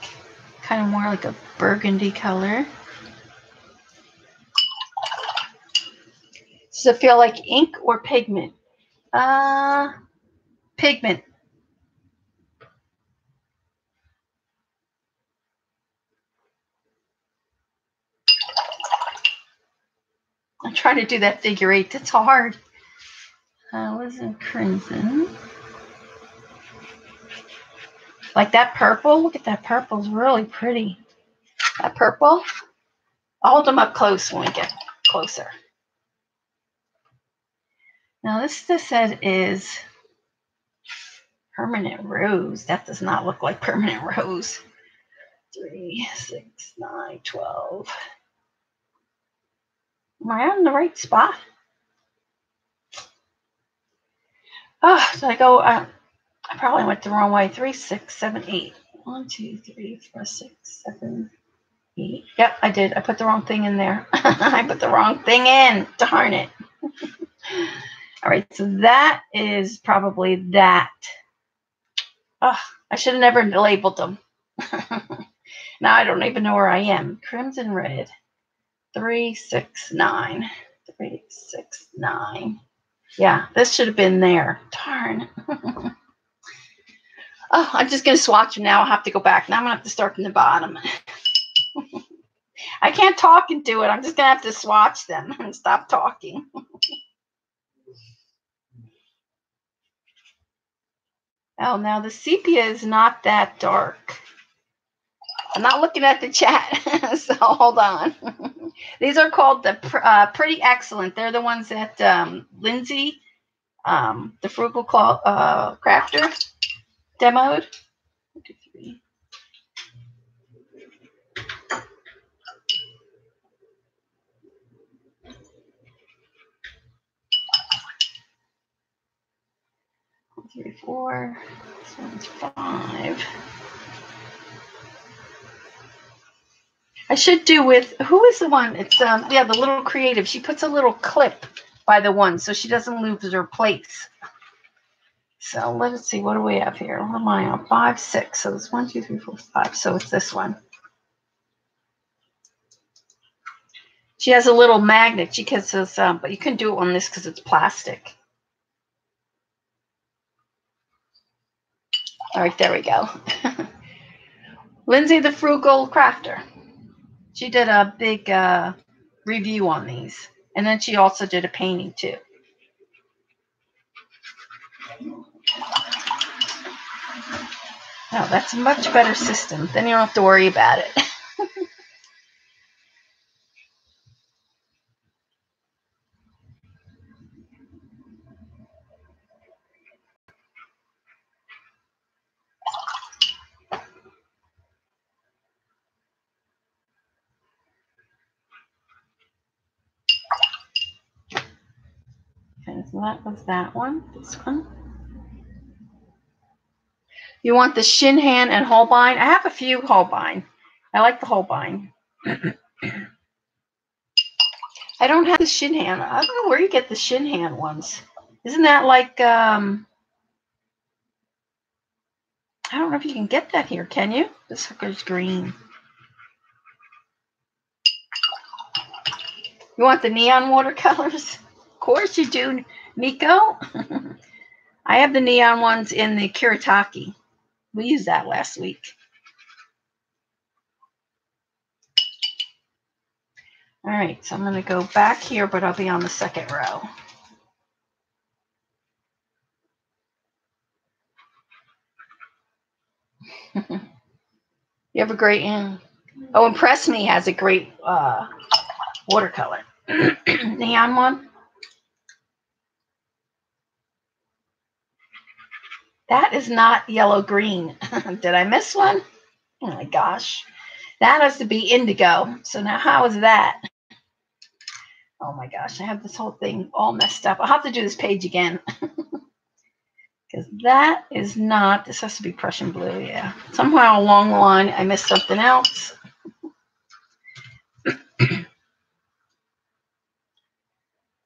kind of more like a burgundy color. Does it feel like ink or pigment? Pigment. I'm trying to do that figure 8. It's hard. Was in crimson. Like that purple. Look at that purple. It's really pretty. That purple. I'll hold them up close when we get closer. Now this said is permanent rose. That does not look like permanent rose. 3, 6, 9, 12. Am I on the right spot? Oh, did I go? I probably went the wrong way. 3, 6, 7, 8. 1, 2, 3, 4, 6, 7, 8. Yep, I did. I put the wrong thing in there. I put the wrong thing in. Darn it. All right, so that is probably that. Oh, I should have never labeled them. Now I don't even know where I am. Crimson red. 3, 6, 9. 3, 6, 9. Yeah, this should have been there. Darn. Oh, I'm just going to swatch them now. I'll have to go back. Now I'm going to have to start from the bottom. I can't talk and do it. I'm just going to have to swatch them and stop talking. Oh, now the sepia is not that dark. I'm not looking at the chat, so hold on. These are called the Pretty Excellent. They're the ones that Lindsay, the Frugal Crafter, demoed. 1, 2, 3. One, 3, 4. This one's 5. I should do with, who is the one? It's yeah, the little creative. She puts a little clip by the one so she doesn't lose her place. So let's see, what do we have here? What am I on? 5, 6. So it's 1, 2, 3, 4, 5. So it's this one. She has a little magnet. She says, but you can do it on this because it's plastic. All right, there we go. Lindsay the Frugal Crafter. She did a big review on these. And then she also did a painting too. Oh, that's a much better system. Then you don't have to worry about it. Okay, so that was that one. This one. You want the shin hand and Holbein? I have a few Holbein. I like the Holbein. I don't have the shin hand. I don't know where you get the shin hand ones. Isn't that like, I don't know if you can get that here, can you? This sucker's green. You want the neon watercolors? Of course you do, Nico. I have the neon ones in the Kuretake. We used that last week. All right, so I'm going to go back here, but I'll be on the second row. You have a great, oh, Impress Me has a great watercolor. Neon one. That is not yellow green. Did I miss one? Oh my gosh. That has to be indigo. So now how is that? Oh my gosh, I have this whole thing all messed up. I'll have to do this page again. Because that is not, this has to be Prussian blue, yeah. Somehow along the line, I missed something else.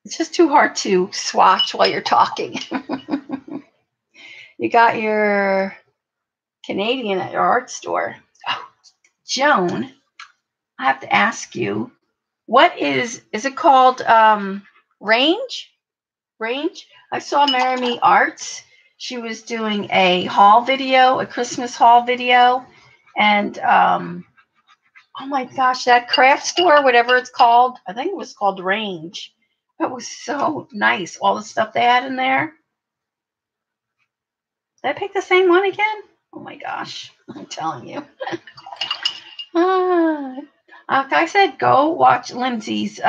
It's just too hard to swatch while you're talking. You got your Canadian at your art store. Oh, Joan, I have to ask you, what is it called Range? Range? I saw Mermaids Arts. She was doing a haul video, a Christmas haul video. And, oh my gosh, that craft store, whatever it's called, I think it was called Range. It was so nice. All the stuff they had in there. Did I pick the same one again? Oh my gosh, I'm telling you. Like I said, go watch Lindsay's,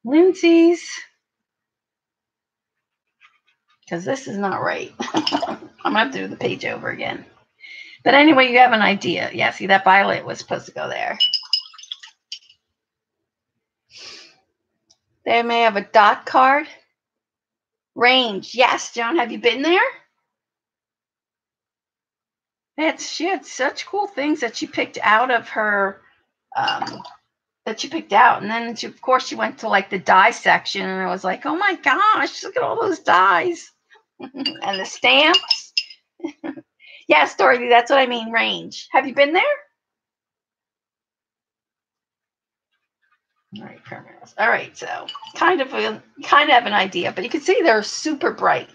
Lindsay's, because this is not right. I'm going to have to do the page over again. But anyway, you have an idea. Yeah, see, that violet was supposed to go there. They may have a dot card. Range. Yes, Joan, have you been there? She had such cool things that she picked out of her, that she picked out. And then, of course, she went to, like, the dye section. And I was like, oh, my gosh, look at all those dyes. And the stamps. Yes, Dorothy, that's what I mean, Range. Have you been there? All right, primrose. All right, so kind of have an idea, but you can see they're super bright.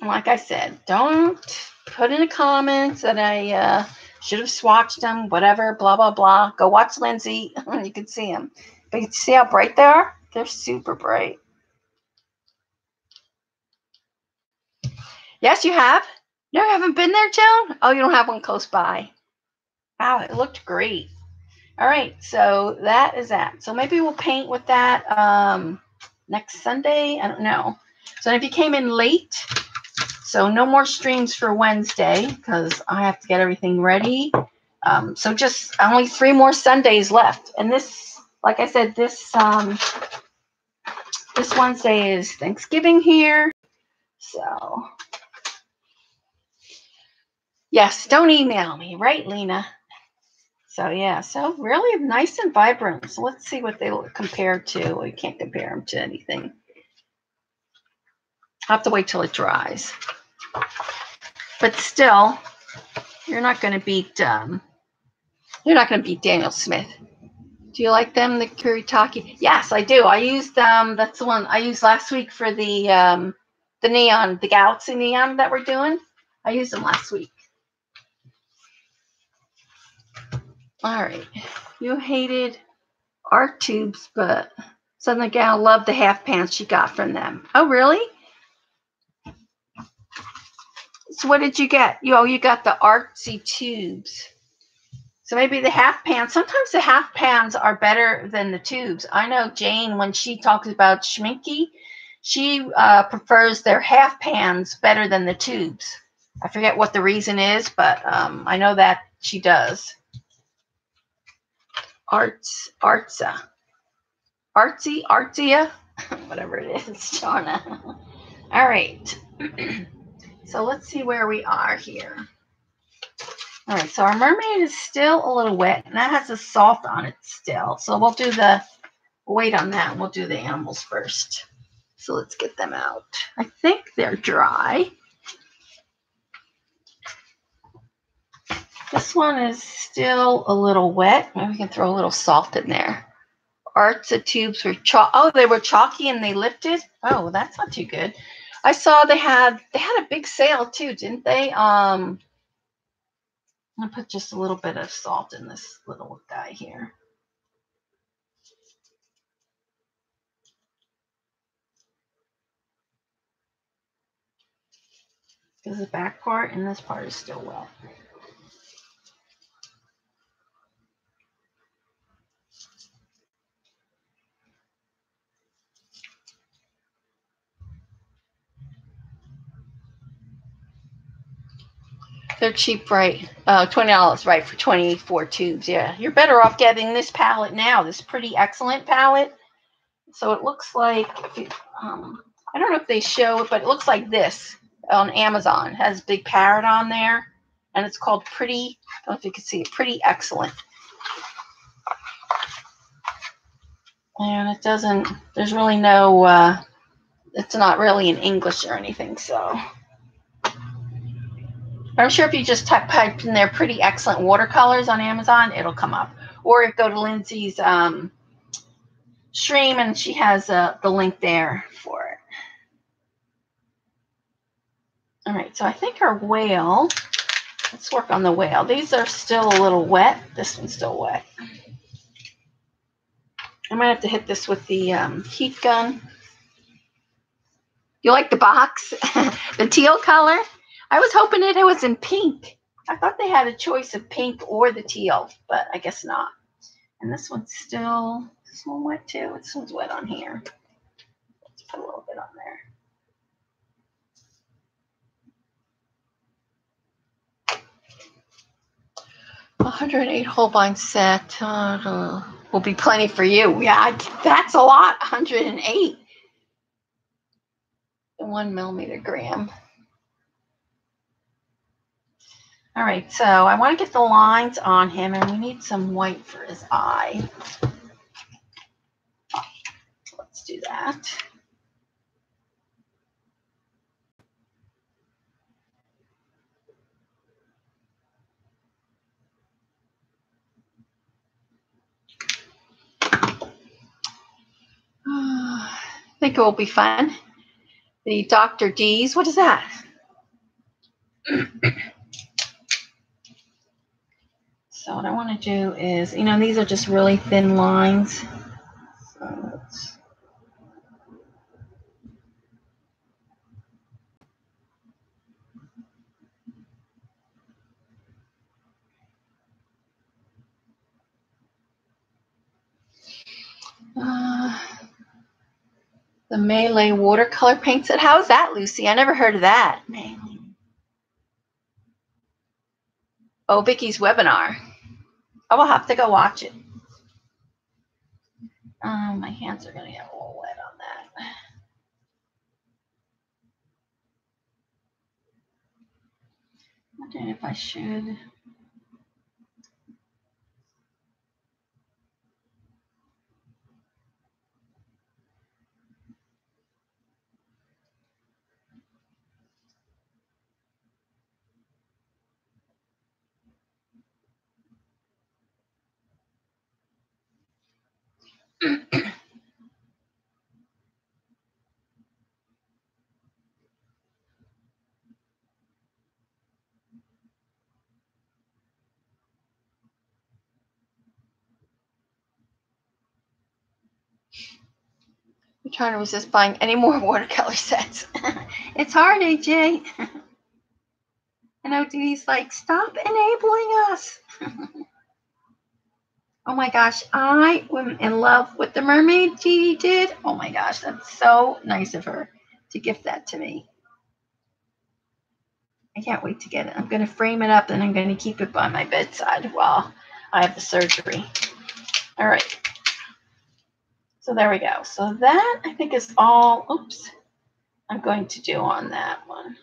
And like I said, don't put in the comments that I should have swatched them, whatever, blah, blah, blah. Go watch Lindsay, and you can see them. But you can see how bright they are? They're super bright. Yes, you have? No, you haven't been there, Joan? Oh, you don't have one close by. Wow, it looked great. All right, so that is that. So maybe we'll paint with that next Sunday. I don't know. So if you came in late, so no more streams for Wednesday because I have to get everything ready. So just only 3 more Sundays left. And this, like I said, this Wednesday is Thanksgiving here. So, yes, don't email me, right, Lena? So, yeah, so really nice and vibrant. So let's see what they look compared to. We can't compare them to anything. I'll have to wait till it dries. But still, you're not going to beat Daniel Smith. Do you like them, the Kuritake? Yes, I do. I used that's the one I used last week for the neon, the Galaxy neon that we're doing. I used them last week. All right. You hated art tubes, but Southern Gal loved the half pants she got from them. Oh, really? So what did you get? You got the artsy tubes. So maybe the half pans. Sometimes the half pans are better than the tubes. I know Jane, when she talks about schminky, she prefers their half pans better than the tubes. I forget what the reason is, but I know that she does. Artsia, whatever it is, Shauna. All right. So let's see where we are here. All right, so our mermaid is still a little wet, and that has a salt on it still. So we'll wait on that. We'll do the animals first. So let's get them out. I think they're dry. This one is still a little wet. Maybe we can throw a little salt in there. Arts of tubes were they were chalky and they lifted. Oh, that's not too good. I saw they had a big sale too, didn't they? I'm gonna put just a little bit of salt in this little guy here. Because the back part and this part is still wet. They're cheap, right? $20, right, for 24 tubes. Yeah, you're better off getting this palette now, this pretty excellent palette. So it looks like, I don't know if they show it, but it looks like this on Amazon. It has a big parrot on there, and it's called Pretty, I don't know if you can see it, Pretty Excellent. And it doesn't, there's really no, it's not really in English or anything, so. I'm sure if you just type in there Pretty Excellent Watercolors on Amazon, it'll come up. Or go to Lindsay's stream, and she has the link there for it. All right, so I think our whale, let's work on the whale. These are still a little wet. This one's still wet. I might have to hit this with the heat gun. You like the box? The teal color? I was hoping it was in pink. I thought they had a choice of pink or the teal, but I guess not. And this one's still, this one wet too. This one's wet on here. Let's put a little bit on there. 108 Holbein set will be plenty for you. Yeah, that's a lot. 108. 1 millimeter gram. All right, so I want to get the lines on him, and we need some white for his eye. Let's do that. I think it will be fun. The Dr. D's, what is that? So what I want to do is, you know, these are just really thin lines. So let's, the Melee watercolor paint set. How's that, Lucy? I never heard of that. Oh, Vicky's webinar. I will have to go watch it. My hands are going to get a little wet on that. I'm wondering if I should. I'm trying to resist buying any more watercolor sets. It's hard, AJ. I know Dee's like, stop enabling us. Oh my gosh, I am in love with the mermaid Dee did. Oh my gosh, that's so nice of her to gift that to me. I can't wait to get it. I'm going to frame it up, and I'm going to keep it by my bedside while I have the surgery. All right. So there we go. So that, I think, is all, oops, I'm going to do on that one.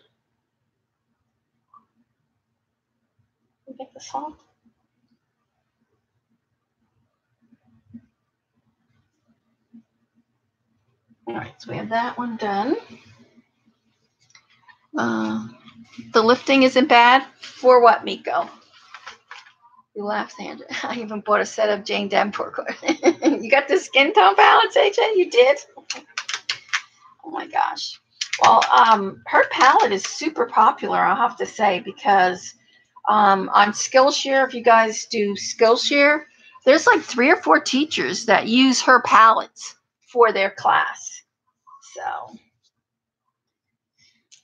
Get the salt. All right, so we have that one done. The lifting isn't bad. For what, Miko? You laugh, Sandra. I even bought a set of Jane Davenport. You got the skin tone palettes, AJ? You did? Oh my gosh. Well, her palette is super popular, I'll have to say, because on Skillshare, if you guys do Skillshare, there's like 3 or 4 teachers that use her palettes for their class. So,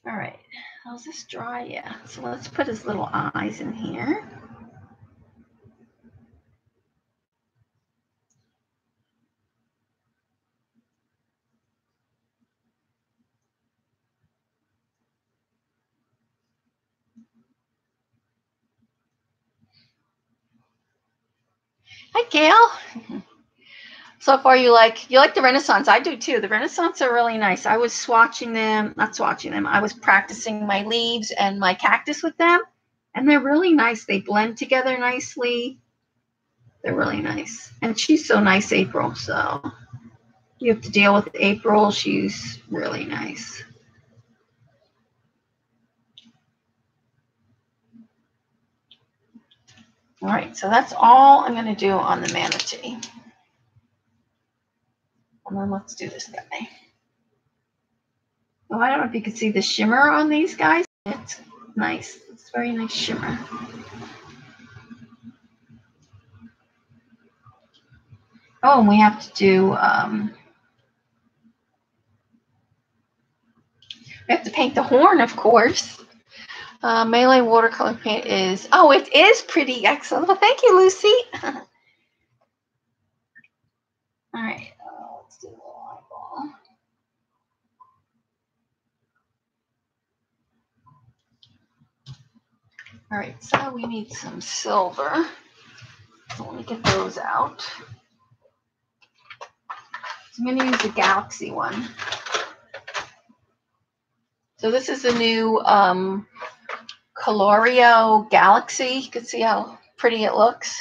all right. How's this dry? Yeah. So let's put his little eyes in here. Hi, Gail. So far, you like the Renaissance. I do too. The Renaissance are really nice. I was swatching them, not swatching them. I was practicing my leaves and my cactus with them, and they're really nice. They blend together nicely. They're really nice. And she's so nice, April. So you have to deal with April. She's really nice. All right, so that's all I'm going to do on the manatee. And then let's do this guy. Oh, I don't know if you can see the shimmer on these guys. It's nice. It's very nice shimmer. Oh, and we have to do, we have to paint the horn, of course. Melee watercolor paint is, oh, it is pretty excellent. Well, thank you, Lucy. All right, let's do a little eyeball. All right, so we need some silver. So let me get those out. So I'm going to use the Galaxy one. So this is the new Colorio Galaxy. You can see how pretty it looks.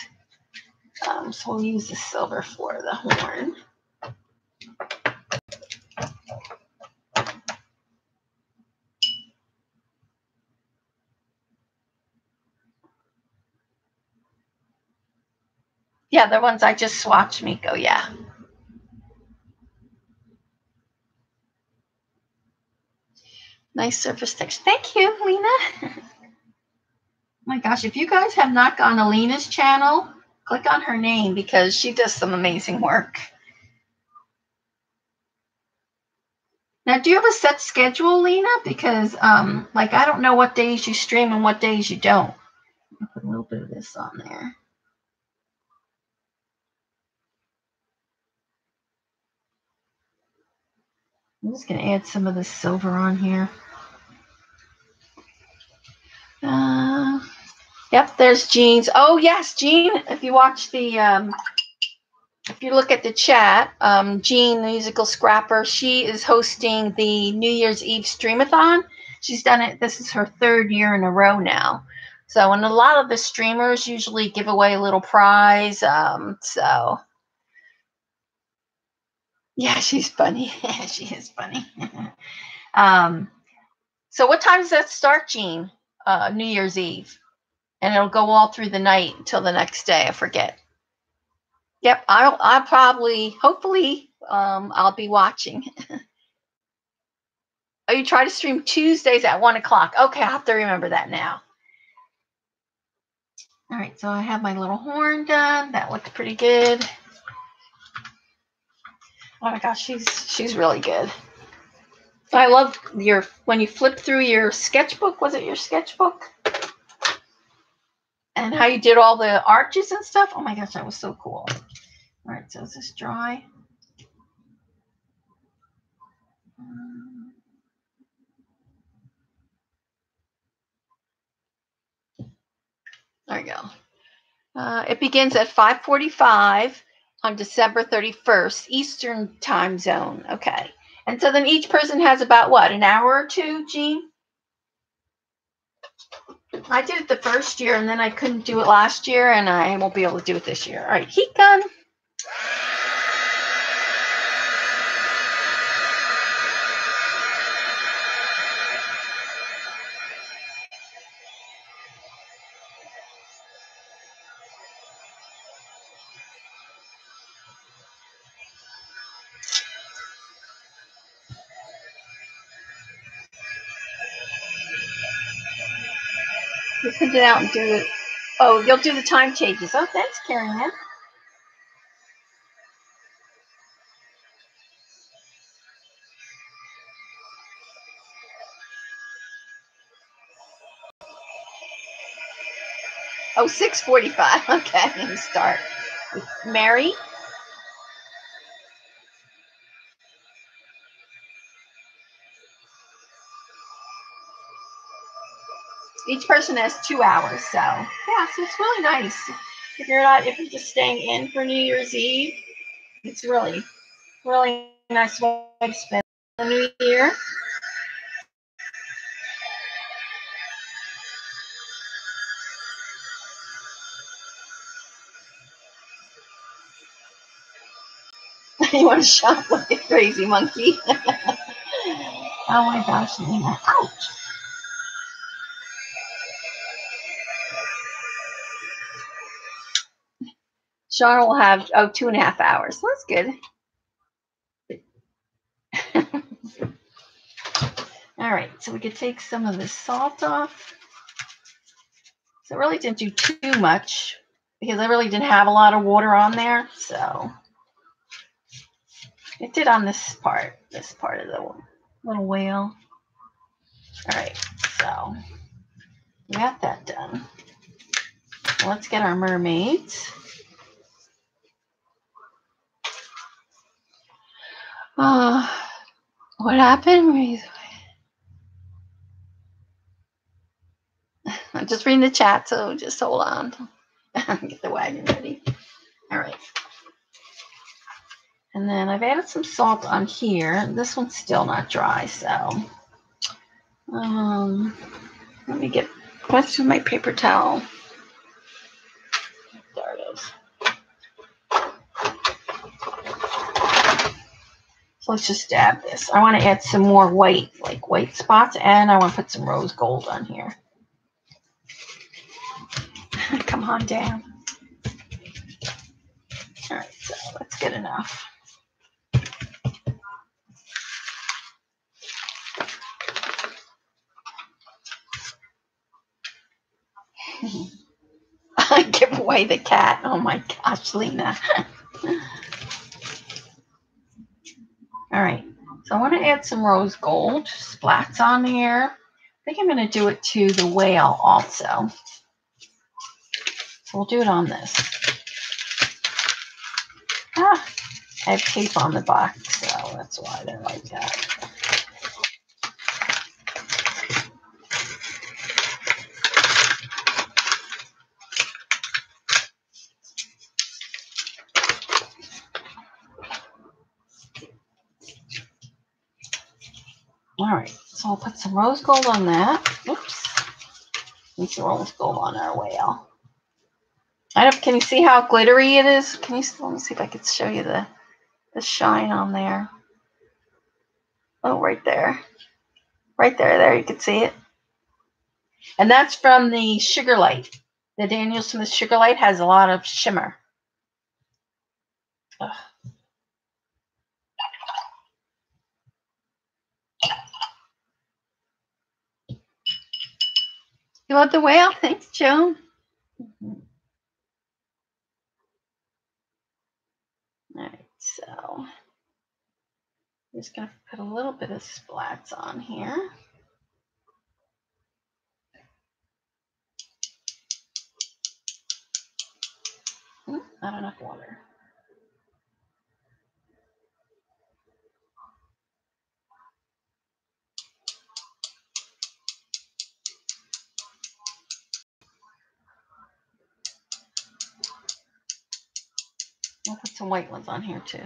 So we'll use the silver for the horn. Yeah, the ones I just swatched, Miko, yeah. Nice surface texture. Thank you, Lena. My gosh, if you guys have not gone to Lena's channel, click on her name because she does some amazing work. Now, do you have a set schedule, Lena? Because, like, I don't know what days you stream and what days you don't. I'll put a little bit of this on there. I'm just going to add some of the silver on here. Yep, there's Jean's. Oh, yes, Jean, if you watch the, if you look at the chat, Jean, the musical scrapper, she is hosting the New Year's Eve streamathon. She's done it. This is her 3rd year in a row now. So, and a lot of the streamers usually give away a little prize. So, yeah, she's funny. She is funny. So what time does that start, Jean? New Year's Eve. And it'll go all through the night until the next day. I forget. Yep, I'll probably, hopefully, I'll be watching. Oh, you try to stream Tuesdays at 1 o'clock. Okay, I'll have to remember that now. All right, so I have my little horn done. That looks pretty good. Oh my gosh, she's really good. I love when you flip through your sketchbook. Was it your sketchbook? And how you did all the arches and stuff. Oh my gosh, that was so cool. All right, so is this dry? There we go. It begins at 5:45 on December 31st, Eastern time zone. Okay. And so then each person has about, what, an hour or two, Jean? I did it the first year, and then I couldn't do it last year, and I won't be able to do it this year. All right, heat gun. You print it out and do it. Oh, you'll do the time changes. Oh, thanks, Karen. Oh, 6:45. Okay, let me start. Mary. Each person has 2 hours, so yeah, so it's really nice. If you're just staying in for New Year's Eve, it's really, really nice way to spend the New Year. You want to shop like a crazy monkey? Oh my gosh, Lena. Ouch. Sean will have 2.5 hours. So that's good. All right, so we could take some of the salt off. So it really didn't do too much because I really didn't have a lot of water on there. So it did on this part of the little whale. All right, so we got that done. Let's get our mermaids. What happened? I'm just reading the chat, so just hold on. Get the wagon ready. All right. And then I've added some salt on here. This one's still not dry, so let me get what's my paper towel. There it is. So let's just dab this. I want to add some more white, like white spots, and I want to put some rose gold on here. Come on down. All right, so that's good enough. I give away the cat. Oh my gosh, Lena. All right, so I want to add some rose gold splats on here. I think I'm going to do it to the whale also. So we'll do it on this. I have tape on the box, so that's why they're like that. All right, so I'll put some rose gold on that. Oops. And some rose gold on our whale. Can you see how glittery it is? Let me see if I could show you the shine on there. Oh, right there. Right there, you can see it. And that's from the Sugar Light. The Daniel Smith Sugar Light has a lot of shimmer. Ugh. You love the whale? Thanks, Joan. All right, so I'm just going to put a little bit of splats on here. Not enough water. I'll put some white ones on here too.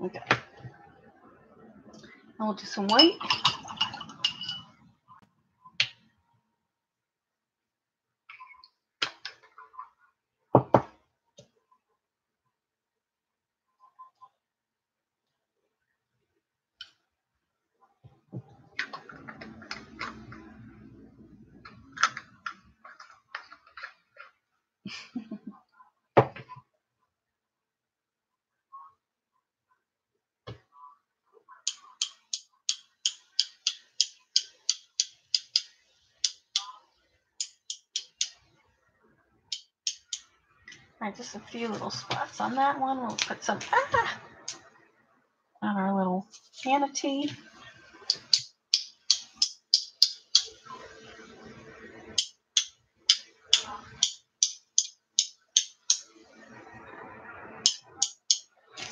Okay. And we'll do some white. All right, just a few little spots on that one. We'll put some on our little manatee.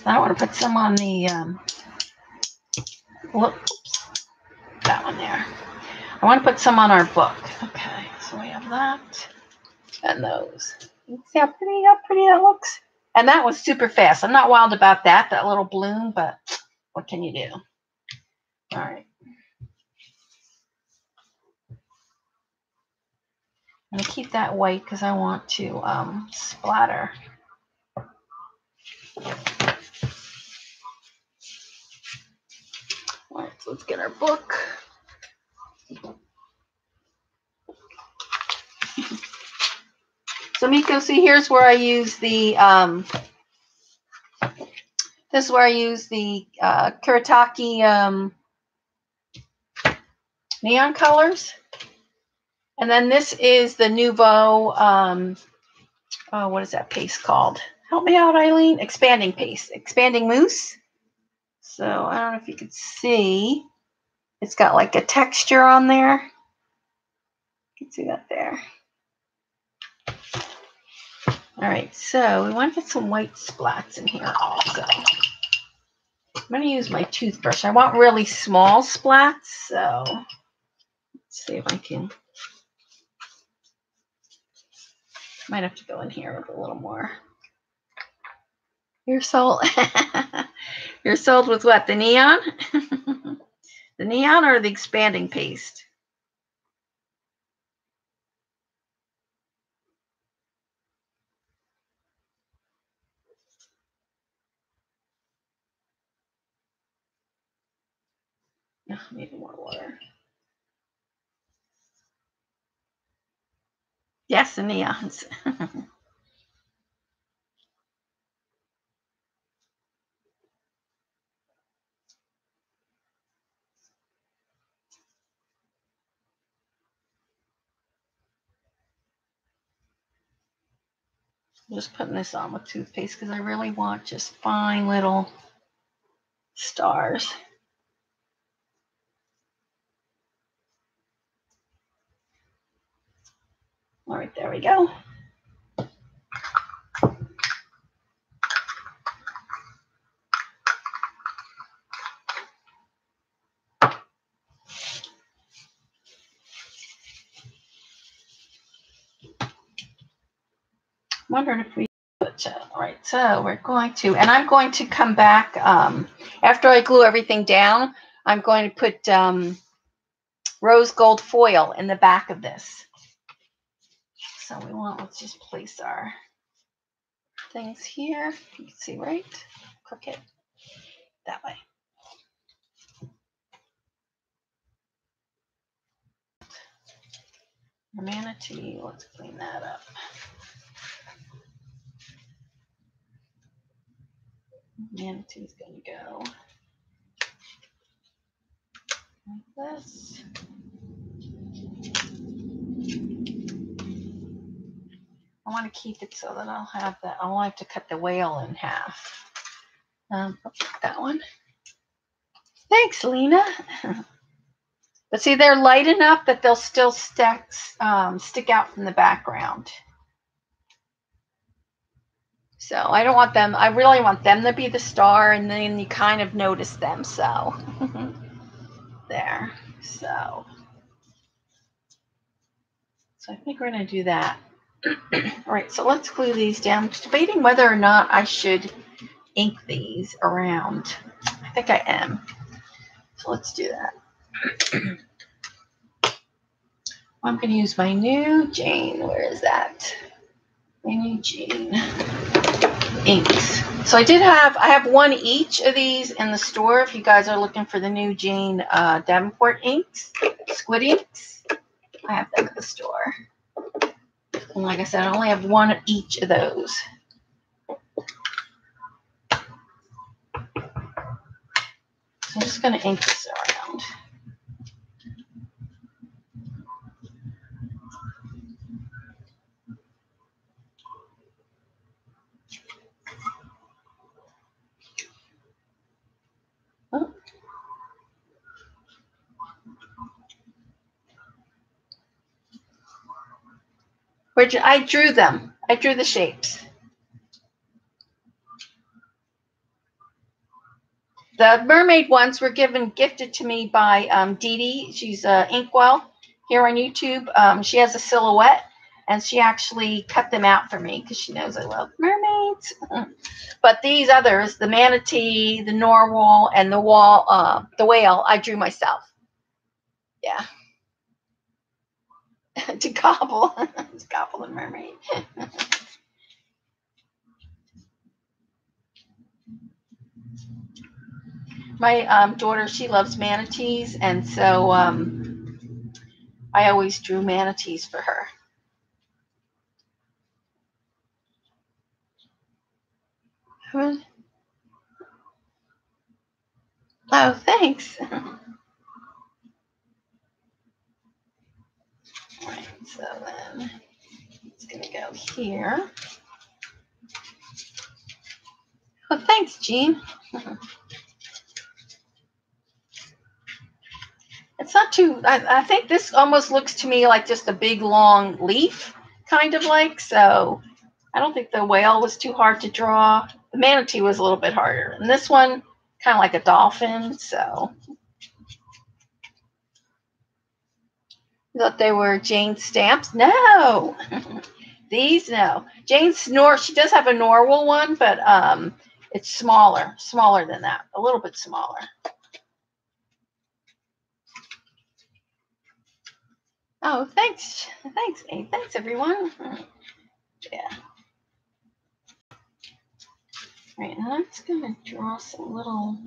I want to put some on the, whoops, that one there. I want to put some on our book. Okay, so we have that and those. You can see how pretty that looks. And that was super fast. I'm not wild about that little bloom, but what can you do? All right. I'm going to keep that white because I want to splatter. All right, so let's get our book. So Miko, see, here's where I use the, this is where I use the Kuretake neon colors. And then this is the Nouveau, oh, what is that paste called? Help me out, Eileen. Expanding paste, expanding mousse. So I don't know if you could see. It's got like a texture on there. You can see that there. All right, so we want to get some white splats in here also. I'm going to use my toothbrush. I want really small splats, so let's see if I can. Might have to go in here with a little more. You're sold. You're sold with what? The neon? The neon or the expanding paste? Oh, maybe more water. Yes, the neons. I'm just putting this on with toothpaste because I really want just fine little stars. All right, there we go. Wondering if we put, all right, so we're going to, and I'm going to come back after I glue everything down. I'm going to put rose gold foil in the back of this. So we want, let's just place our things here. You can see, right? Click it that way. Manatee, let's clean that up. Manatee's going to go like this. I want to keep it so that I'll have that. I won't have to cut the whale in half. That one. Thanks, Lena. But see, they're light enough that they'll still stick out from the background. So I don't want them, I really want them to be the star, and then you kind of notice them. So there. So I think we're going to do that. All right, so let's glue these down. I'm just debating whether or not I should ink these around. I think I am. So let's do that. I'm going to use my new Jane. Where is that? My new Jane inks. So I have one each of these in the store. If you guys are looking for the new Jane Davenport inks, squid inks, I have them at the store. And like I said, I only have one of each of those. So I'm just going to ink this around. I drew them. I drew the shapes. The mermaid ones were gifted to me by Dee Dee. She's Inkwell here on YouTube. She has a silhouette, and she actually cut them out for me because she knows I love mermaids. But these others, the manatee, the narwhal, and the whale, I drew myself. Yeah. To gobble the mermaid. My daughter, she loves manatees, and so I always drew manatees for her. Oh, thanks. All right, so then it's going to go here. Oh, thanks, Jean. It's not too, I think this almost looks to me like just a big long leaf, kind of like, so I don't think the whale was too hard to draw. The manatee was a little bit harder. And this one, kind of like a dolphin, so. You thought they were Jane's stamps? No. These, no. Jane's she does have a narwhal one, but it's smaller than that, a little bit smaller. Oh, thanks, Abe. Thanks, everyone. Yeah. All right, and I'm just gonna draw some little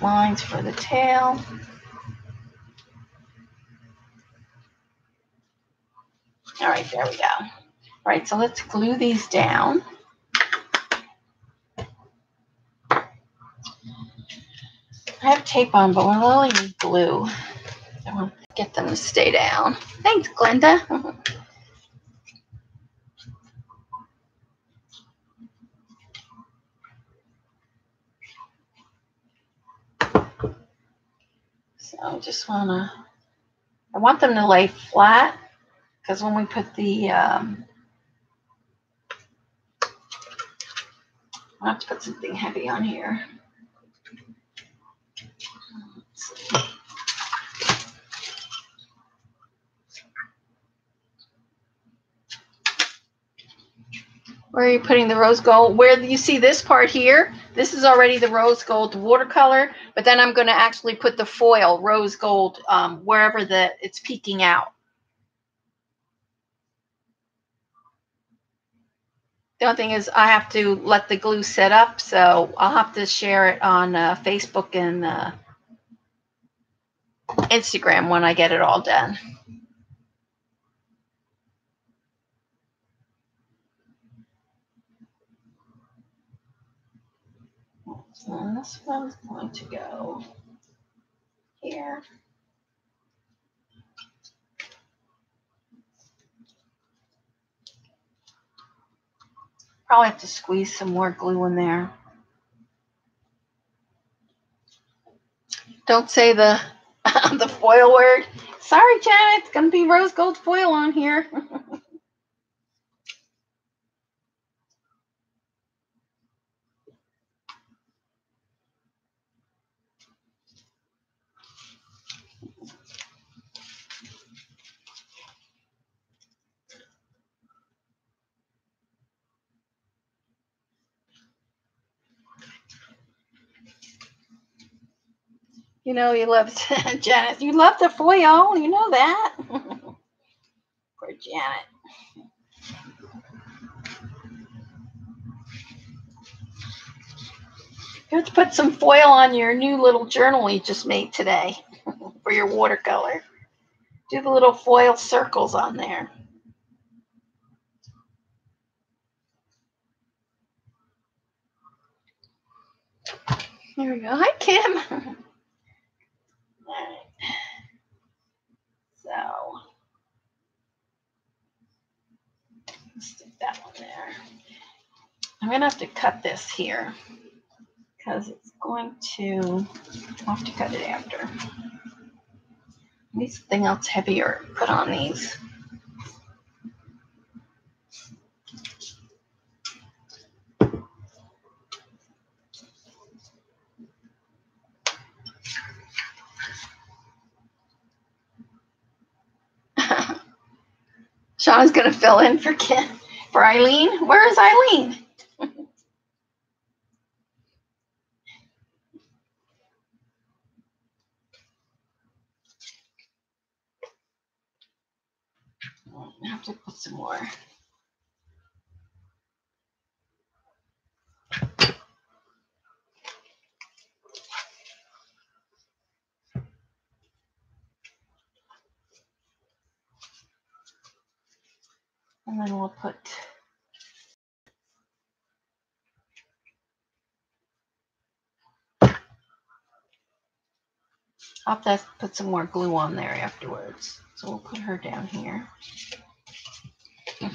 lines for the tail. All right, there we go. All right, so let's glue these down. I have tape on, but we really need glue. I want to get them to stay down. Thanks, Glenda. So I just I want them to lay flat, because when we put the, I have to put something heavy on here. Where are you putting the rose gold? Where you see this part here, this is already the rose gold watercolor, but then I'm going to actually put the foil rose gold wherever it's peeking out. The only thing is I have to let the glue set up, so I'll have to share it on Facebook and Instagram when I get it all done. So this one's going to go here. Probably have to squeeze some more glue in there. Don't say the the foil word. Sorry, Janet, it's going to be rose gold foil on here. You know you love, Janet, you love the foil. You know that. Poor Janet. You have to put some foil on your new little journal you just made today for your watercolor. Do the little foil circles on there. There we go. Hi, Kim. All right. So stick that one there. I'm going to have to cut this here because it's going to, I'll have to cut it after. I need something else heavier to put on these. Sean's going to fill in for Eileen. Where is Eileen? I have to put some more. And then we'll put I'll have to put some more glue on there afterwards. So we'll put her down here. I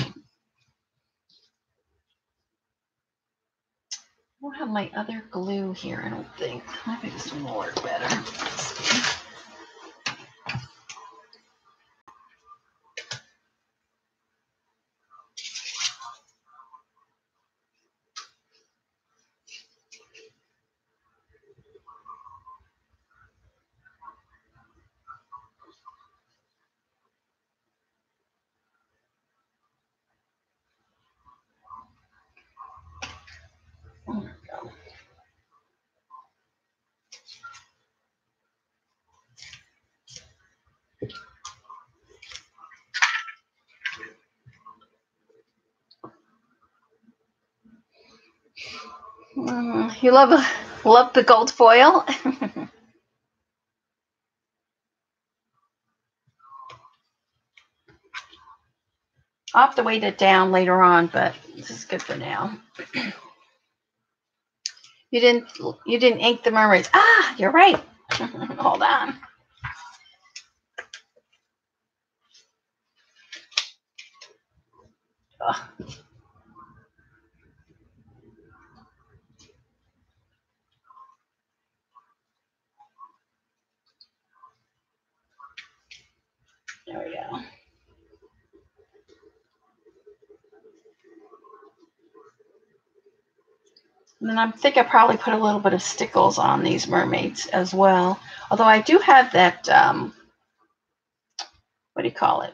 don't have my other glue here, I don't think. Maybe this one will work better. There we go. You love the gold foil? I'll have to weight it down later on, but this is good for now. You didn't ink the mermaids. Ah, you're right. Hold on. Oh. There we go. And then I think I probably put a little bit of stickles on these mermaids as well. Although I do have that, what do you call it?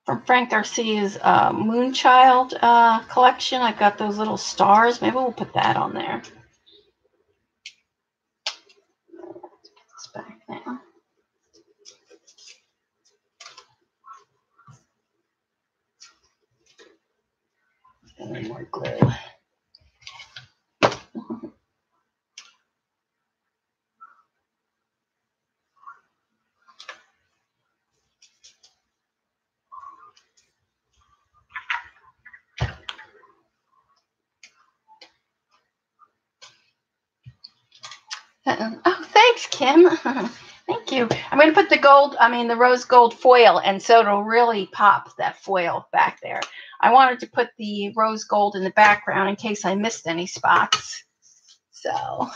From Frank Garcia's Moonchild collection. I've got those little stars. Maybe we'll put that on there. Let's put this back now. And then more glue. Oh, thanks, Kim. Thank you. I'm going to put the rose gold foil, and so it'll really pop that foil back there. I wanted to put the rose gold in the background in case I missed any spots. So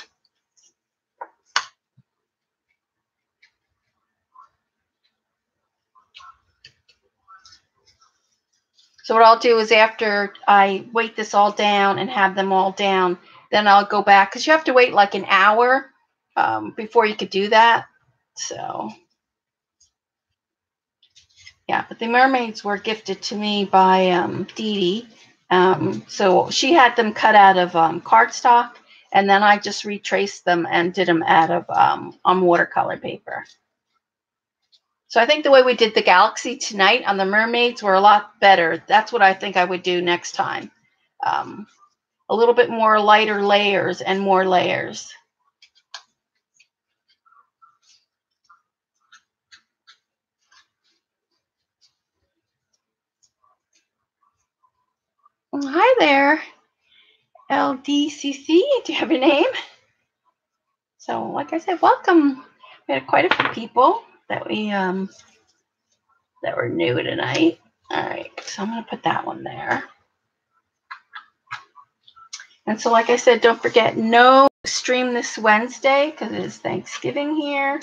what I'll do is after I weight this all down and have them all down, then I'll go back, because you have to wait like an hour before you could do that. So yeah, but the mermaids were gifted to me by Dee Dee. So she had them cut out of cardstock, and then I just retraced them and did them out of on watercolor paper. So I think the way we did the galaxy tonight on the mermaids were a lot better. That's what I think I would do next time. A little bit more lighter layers and more layers. Well, hi there, LDCC. Do you have your name? So, like I said, welcome. We had quite a few people that were new tonight. All right, so I'm going to put that one there. And so, like I said, don't forget, no stream stream this Wednesday because it is Thanksgiving here.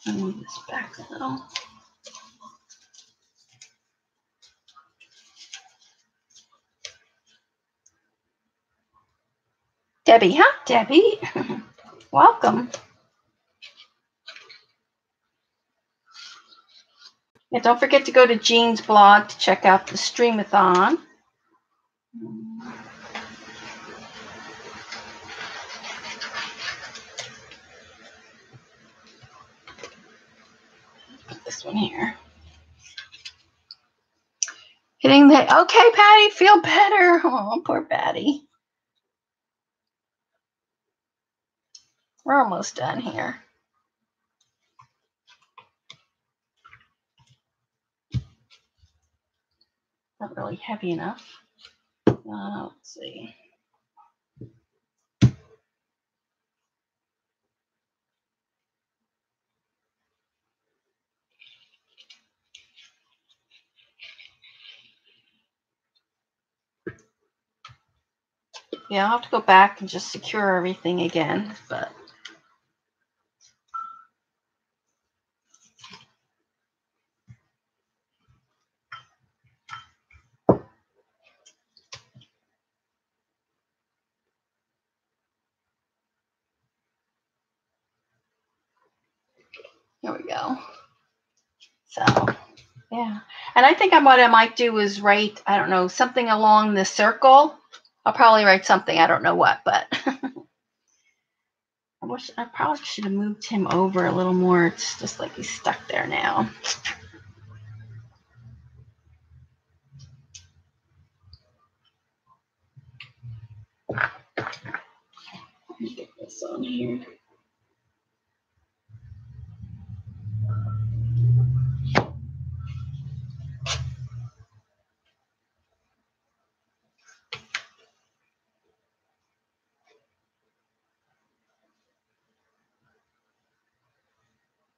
Let me move this back a little. Debbie, huh? Debbie, welcome. Yeah, don't forget to go to Jean's blog to check out the Streamathon. Put this one here. Hitting the, okay, Patty, feel better. Oh, poor Patty. We're almost done here. Not really heavy enough. Let's see. Yeah, I'll have to go back and just secure everything again, but here we go. So, yeah. And I think what I might do is write, I don't know, something along the circle. I'll probably write something, I don't know what, but I probably should have moved him over a little more. It's just like he's stuck there now. Let me get this on here.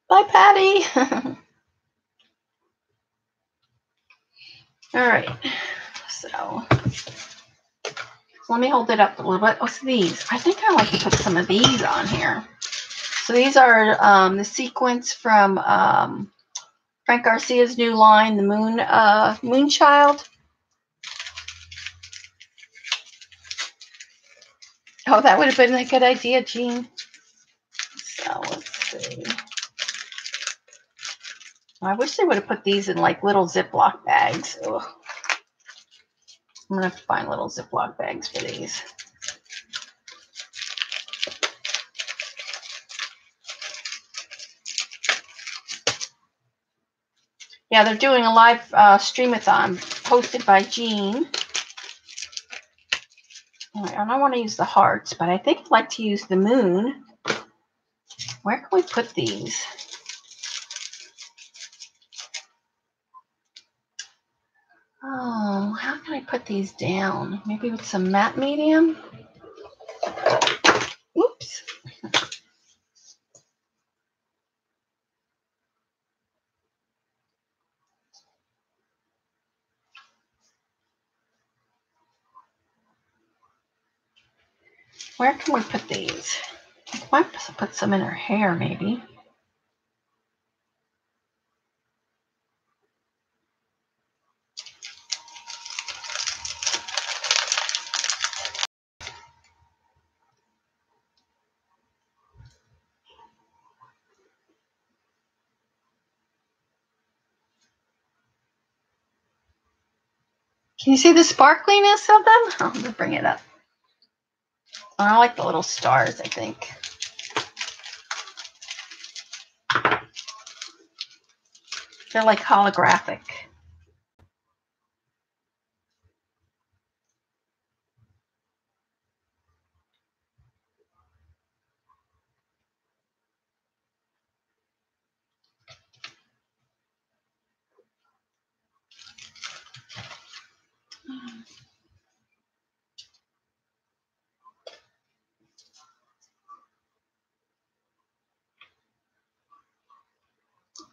Bye, Patty. All right. So let me hold it up a little bit. What's these? I think I like to put some of these on here. So these are the sequence from Frank Garcia's new line, the Moonchild. Oh, that would have been a good idea, Jean. So let's see. I wish they would have put these in like little Ziploc bags. Ugh. I'm gonna have to find little Ziploc bags for these. Yeah, they're doing a live streamathon hosted by Jean. I don't want to use the hearts, but I think I'd like to use the moon. Where can we put these? Oh, how can I put these down? Maybe with some matte medium? Oops. Where can we put these? I might put some in her hair, maybe. Can you see the sparkliness of them? Oh, I'm going to bring it up. Oh, I like the little stars, I think. They're like holographic.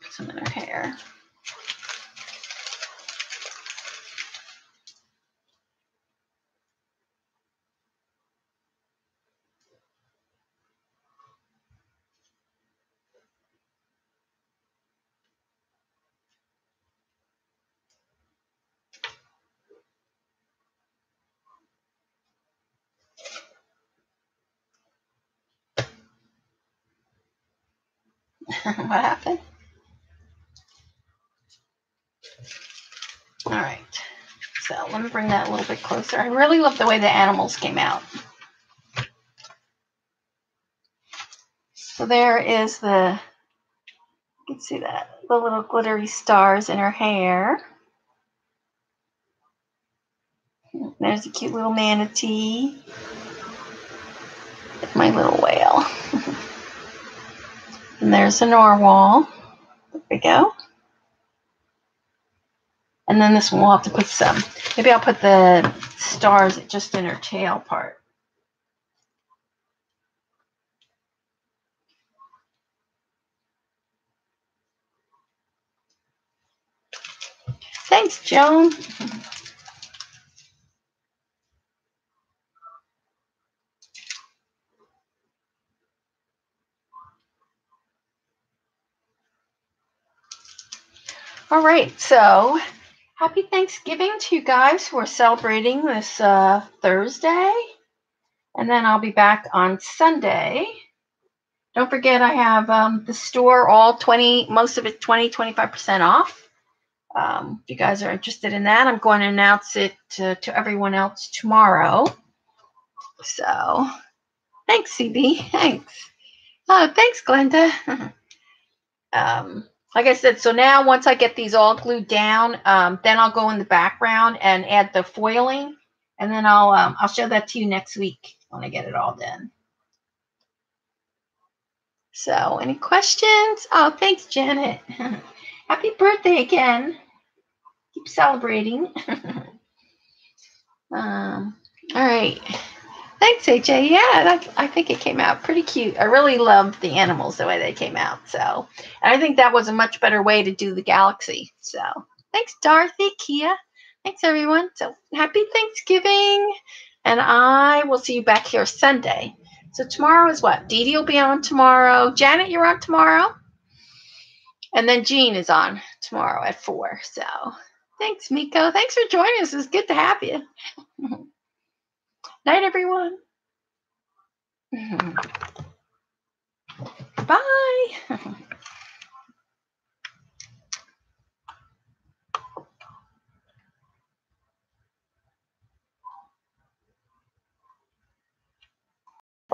Put some in her hair. What happened? All right. So let me bring that a little bit closer. I really love the way the animals came out. So there is the, you can see that, the little glittery stars in her hair. There's a cute little manatee. My little whale. And there's a narwhal. There we go. And then this one we'll have to put some. Maybe I'll put the stars just in her tail part. Thanks, Joan. All right, so happy Thanksgiving to you guys who are celebrating this Thursday. And then I'll be back on Sunday. Don't forget I have the store all 20, most of it 20, 25% off. If you guys are interested in that, I'm going to announce it to everyone else tomorrow. So thanks, CB. Thanks. Thanks, Glenda. Like I said, so now once I get these all glued down, then I'll go in the background and add the foiling, and then I'll show that to you next week when I get it all done. So, any questions? Oh, thanks, Janet. Happy birthday again. Keep celebrating. All right. Thanks, AJ. Yeah, I think it came out pretty cute. I really loved the animals, the way they came out. So, and I think that was a much better way to do the galaxy. So, thanks, Dorothy, Kia. Thanks, everyone. So, happy Thanksgiving. And I will see you back here Sunday. So, tomorrow is what? Dee Dee will be on tomorrow. Janet, you're on tomorrow. And then Jean is on tomorrow at 4. So, thanks, Miko. Thanks for joining us. It's good to have you. Night, everyone. Bye.